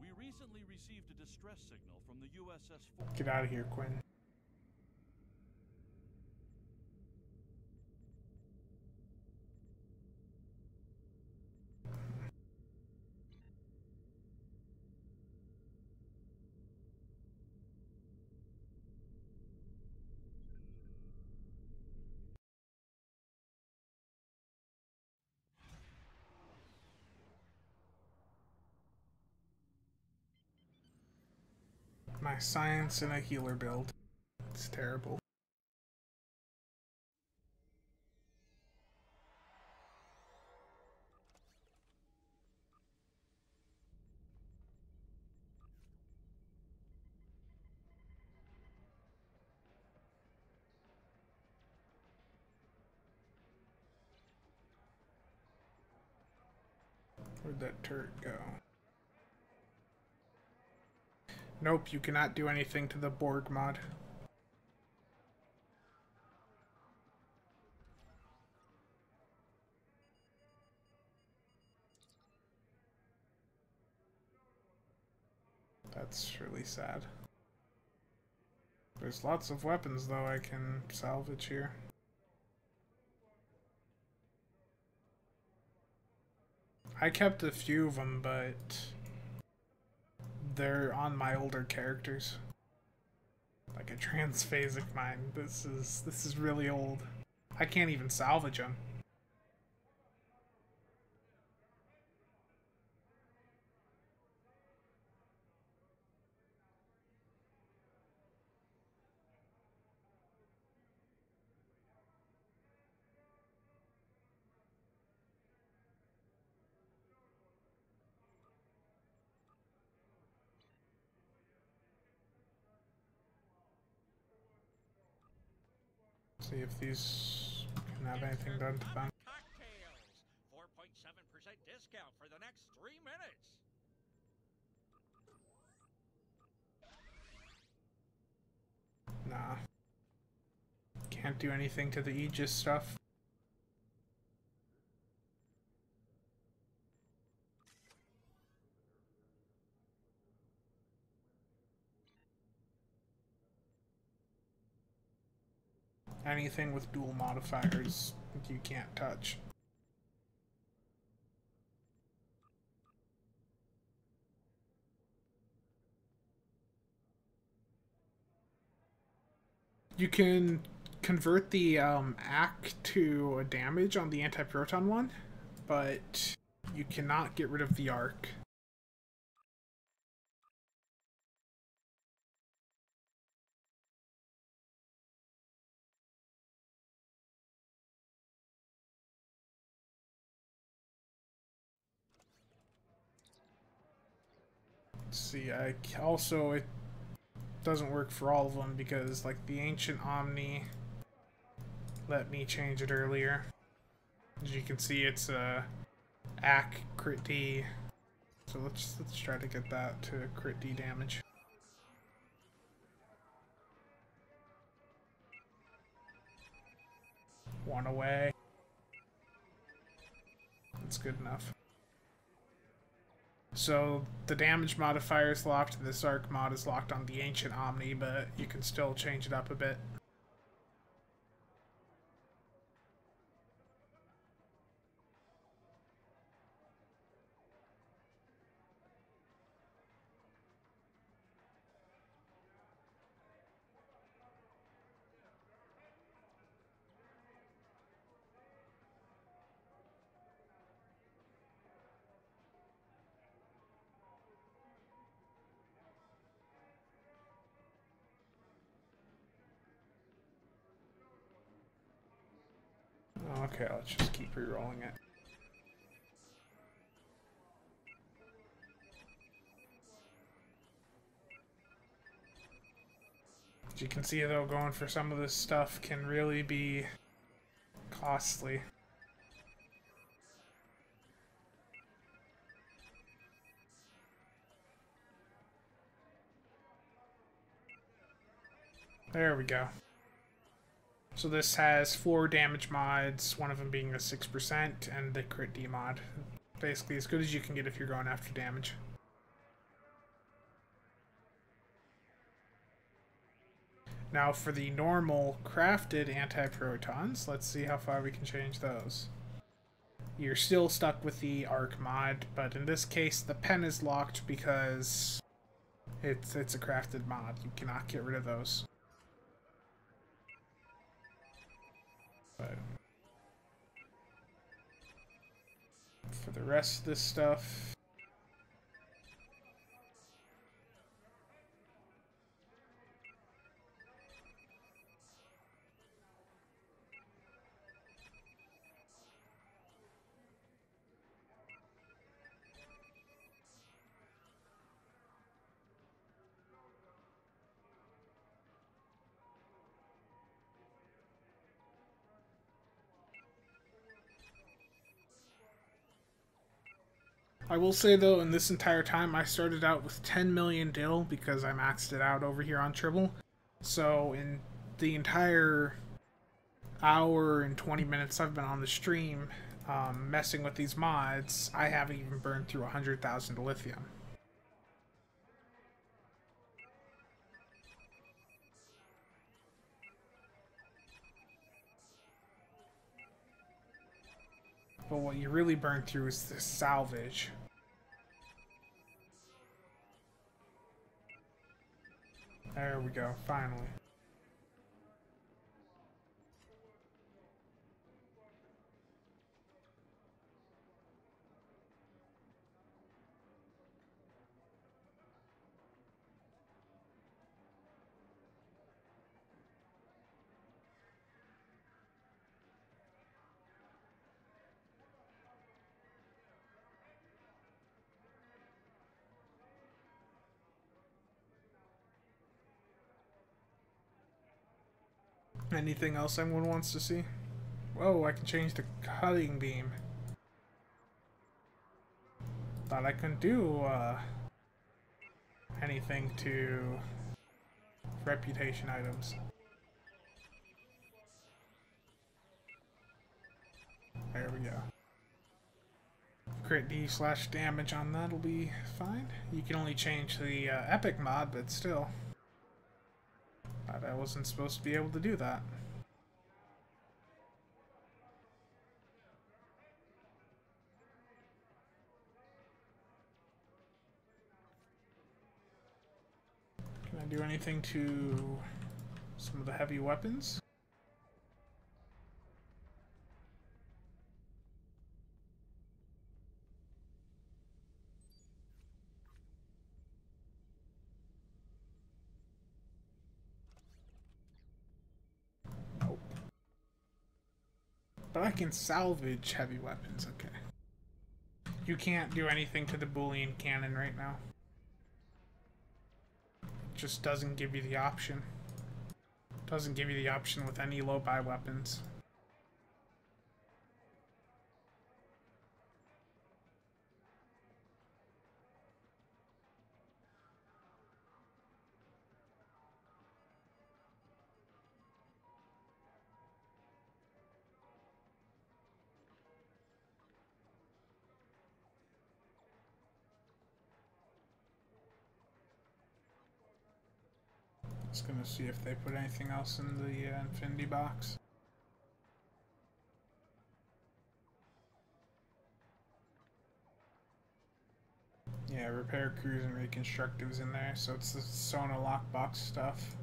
We recently received a distress signal from the USS. Get out of here, Quinn. My science and a healer build. It's terrible. Where'd that turret go? Nope, you cannot do anything to the Borg mod. That's really sad. There's lots of weapons, though, I can salvage here. I kept a few of them, but they're on my older characters. Like a transphasic mine. This is really old. I can't even salvage them. See if these can have anything done to them. Cocktails. 4.7% discount for the next 3 minutes. Nah. Can't do anything to the Aegis stuff. Anything with dual modifiers you can't touch. You can convert the AC to a damage on the anti-proton one, but you cannot get rid of the arc. See, it doesn't work for all of them because, like, the Ancient Omni let me change it earlier. As you can see, it's AC crit D. So let's try to get that to crit D damage. One away. That's good enough. So the damage modifier is locked. This arc mod is locked on the Ancient Omni, but you can still change it up a bit. Okay, let's just keep re-rolling it. As you can see, though, going for some of this stuff can really be costly. There we go. So this has 4 damage mods, one of them being the 6% and the crit D mod. Basically as good as you can get if you're going after damage. Now for the normal crafted anti-protons, let's see how far we can change those. You're still stuck with the arc mod, but in this case the pen is locked because it's a crafted mod. You cannot get rid of those. But for the rest of this stuff, I will say though, in this entire time, I started out with 10 million dill because I maxed it out over here on Tribble. So in the entire hour and 20 minutes I've been on the stream messing with these mods, I haven't even burned through 100,000 lithium. But what you really burn through is the salvage. There we go, finally. Anything else anyone wants to see? Whoa, I can change the cutting beam. Thought I couldn't do anything to reputation items. There we go. Crit D / damage on that'll be fine. You can only change the epic mod, but still. Thought I wasn't supposed to be able to do that. Can I do anything to some of the heavy weapons? Nope. But I can salvage heavy weapons, okay. You can't do anything to the Boolean cannon right now. Just doesn't give you the option. Doesn't give you the option with any low-buy weapons. Just gonna see if they put anything else in the Infinity box. Yeah, repair, cruise, and reconstructives in there, so it's the Sona lockbox stuff.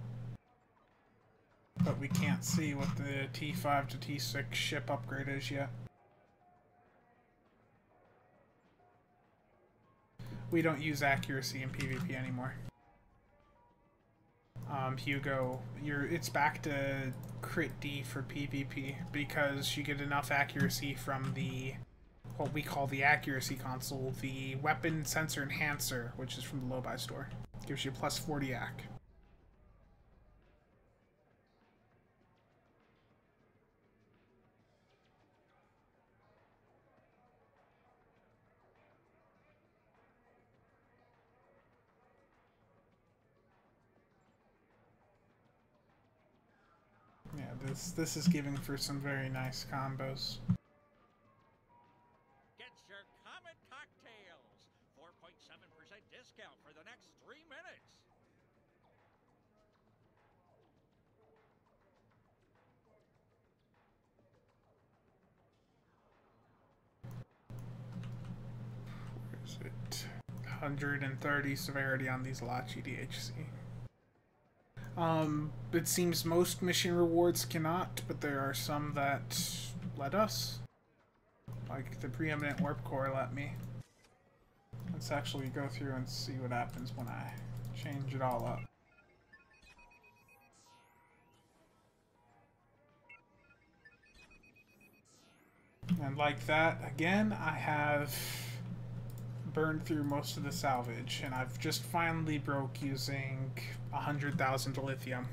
But we can't see what the T5 to T6 ship upgrade is yet. We don't use accuracy in PvP anymore. Hugo, it's back to crit D for PvP because you get enough accuracy from the what we call the accuracy console, the weapon sensor enhancer, which is from the low-buy store. Gives you plus 40 AC. Yeah, this is giving for some very nice combos. Get your Comet cocktails. 4.7% discount for the next 3 minutes. Where is it? 130 severity on these Lachi DHC. It seems most mission rewards cannot, but there are some that let us. Like the preeminent warp core let me. Let's actually go through and see what happens when I change it all up. And like that, again, I have burned through most of the salvage, and I've just finally broke using 100,000 lithium.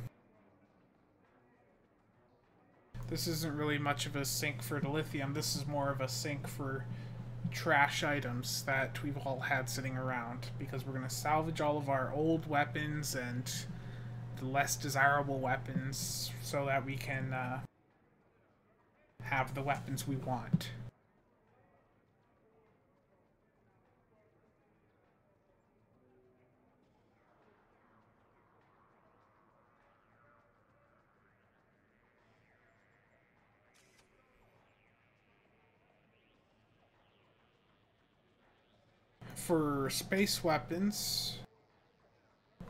This isn't really much of a sink for the lithium, this is more of a sink for trash items that we've all had sitting around, because we're going to salvage all of our old weapons and the less desirable weapons so that we can have the weapons we want. For space weapons,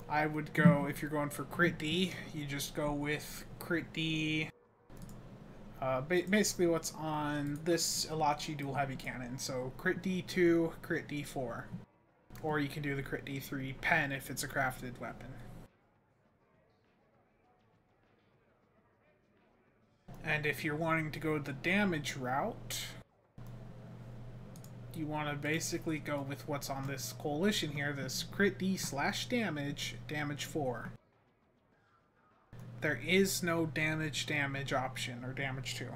I would go, if you're going for crit D, you just go with crit D. Basically what's on this Elachi dual heavy cannon. So crit D2, crit D4. Or you can do the crit D3 pen if it's a crafted weapon. And if you're wanting to go the damage route, you want to basically go with what's on this coalition here, this crit D / damage, damage 4. There is no damage option, or damage 2.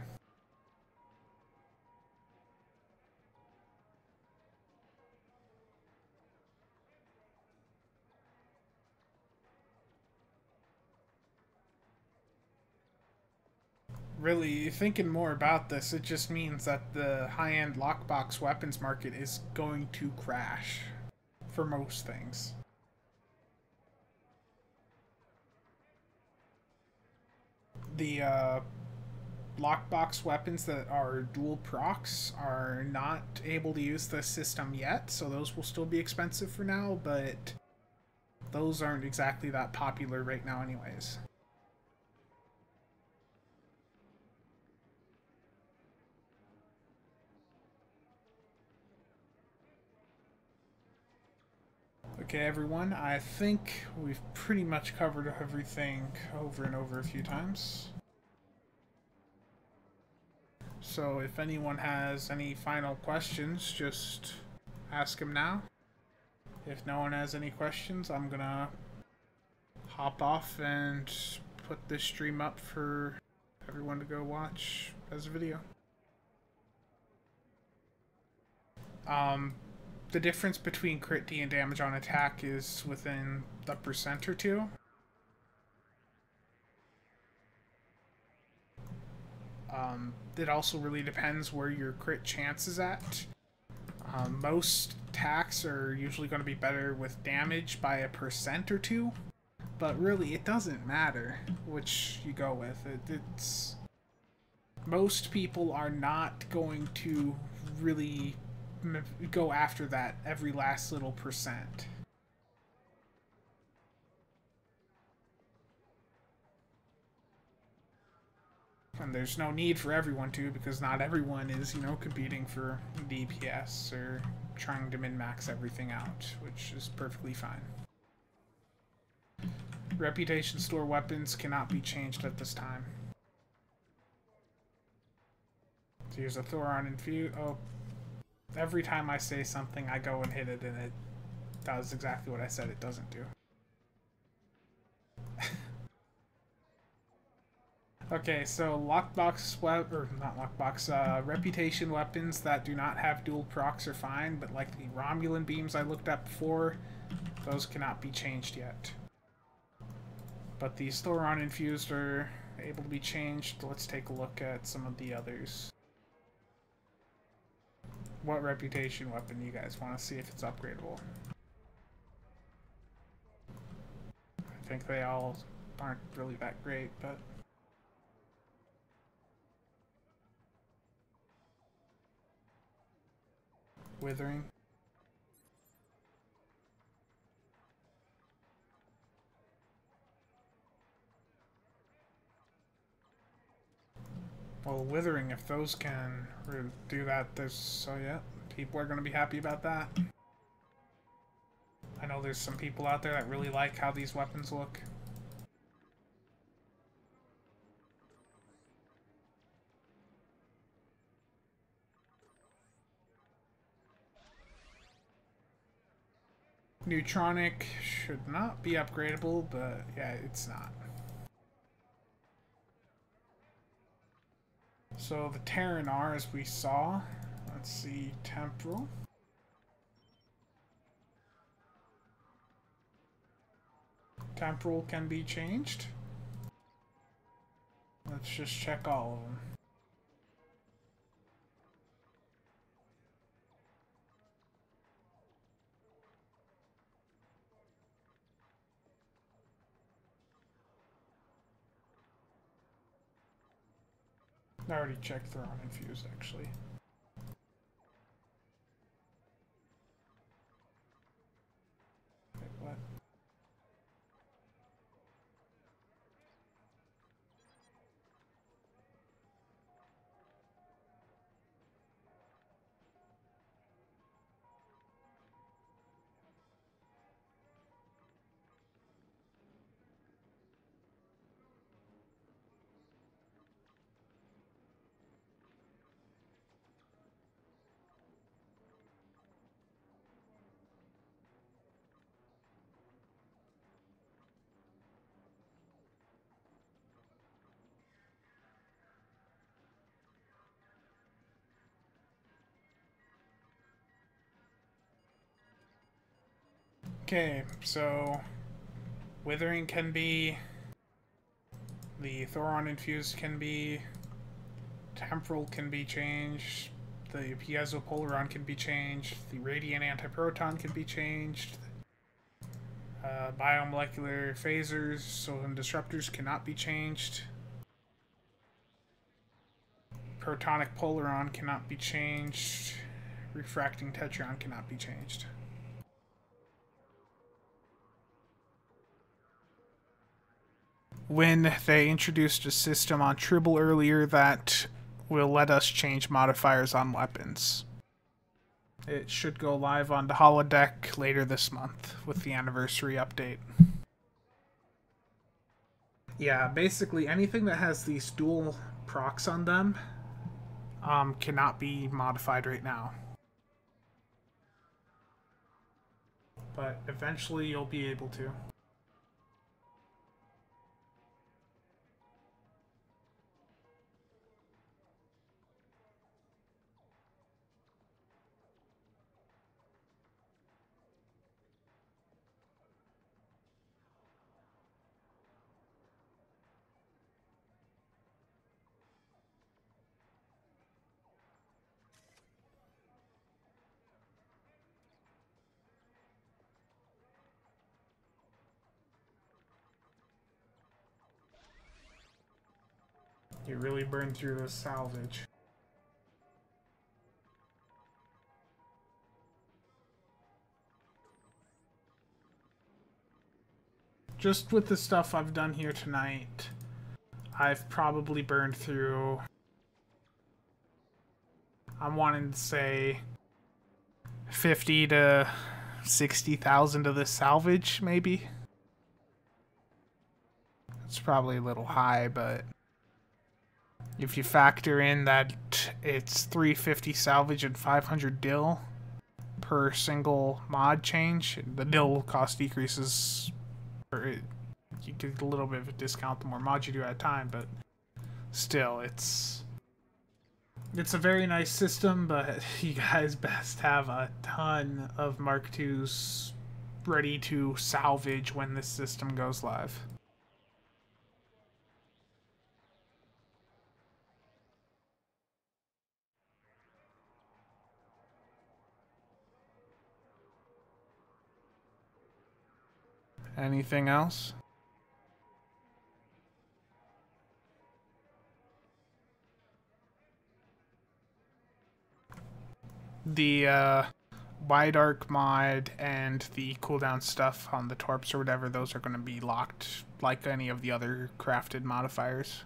Really, thinking more about this, it just means that the high-end lockbox weapons market is going to crash for most things. The lockbox weapons that are dual procs are not able to use the system yet, so those will still be expensive for now, but those aren't exactly that popular right now anyways. Okay, everyone, I think we've pretty much covered everything over and over a few times. So if anyone has any final questions, just ask them now. If no one has any questions, I'm gonna hop off and put this stream up for everyone to go watch as a video. The difference between crit D and damage on attack is within the % or 2. It also really depends where your crit chance is at. Most attacks are usually going to be better with damage by a % or 2, But really, it doesn't matter which you go with. It's most people are not going to really go after that every last little percent. And there's no need for everyone to, because not everyone is, you know, competing for DPS or trying to min-max everything out, which is perfectly fine. Reputation store weapons cannot be changed at this time. So here's a Thoron Infuse. Oh, every time I say something, I go and hit it, and it does exactly what I said it doesn't do. Okay, so lockbox or not lockbox, reputation weapons that do not have dual procs are fine, but like the Romulan beams I looked at before, those cannot be changed yet. But the Thoron infused are able to be changed. Let's take a look at some of the others. What reputation weapon you guys want to see if it's upgradable? I think they all aren't really that great, but Withering. Well, Withering, if those can do that, so yeah, people are going to be happy about that. I know there's some people out there that really like how these weapons look. Neutronic should not be upgradable, but yeah, it's not. So the Terran are, as we saw, let's see, Temporal. Temporal can be changed. Let's just check all of them. I already checked Thoron Infused, actually. Wait, what? Okay, so Withering can be, the Thoron Infused can be, Temporal can be changed, the Piezopolaron can be changed, the Radiant Antiproton can be changed, biomolecular phasers, so disruptors cannot be changed. Protonic Polaron cannot be changed. Refracting Tetron cannot be changed. When they introduced a system on Tribble earlier that will let us change modifiers on weapons. It should go live on the holodeck later this month with the anniversary update. Yeah, basically anything that has these dual procs on them cannot be modified right now. But eventually you'll be able to. You really burned through this salvage. Just with the stuff I've done here tonight, I've probably burned through, I'm wanting to say 50 to 60,000 of this salvage, maybe. It's probably a little high, but if you factor in that it's 350 salvage and 500 dill per single mod change, the dill cost decreases, or you get a little bit of a discount the more mods you do at a time, but still, it's a very nice system, but you guys best have a ton of Mark IIs ready to salvage when this system goes live. Anything else? The wide arc mod and the cooldown stuff on the torps or whatever, those are going to be locked like any of the other crafted modifiers.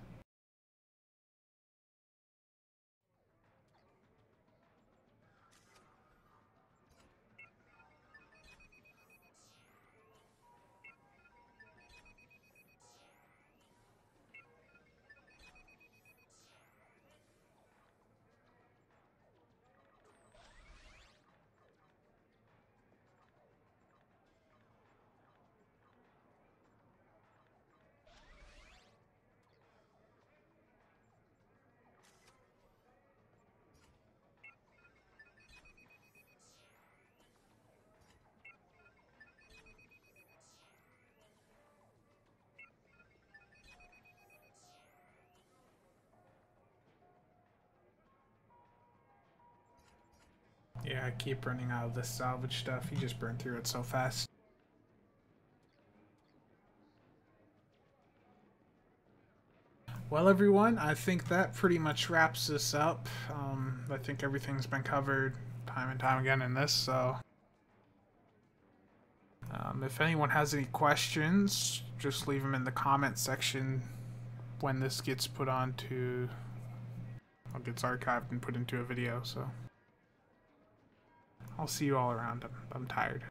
Yeah, I keep running out of this salvage stuff. You just burn through it so fast. Well, everyone, I think that pretty much wraps this up. I think everything's been covered time and time again in this, so if anyone has any questions, just leave them in the comment section when this gets put onto, well, gets archived and put into a video, so I'll see you all around. I'm tired.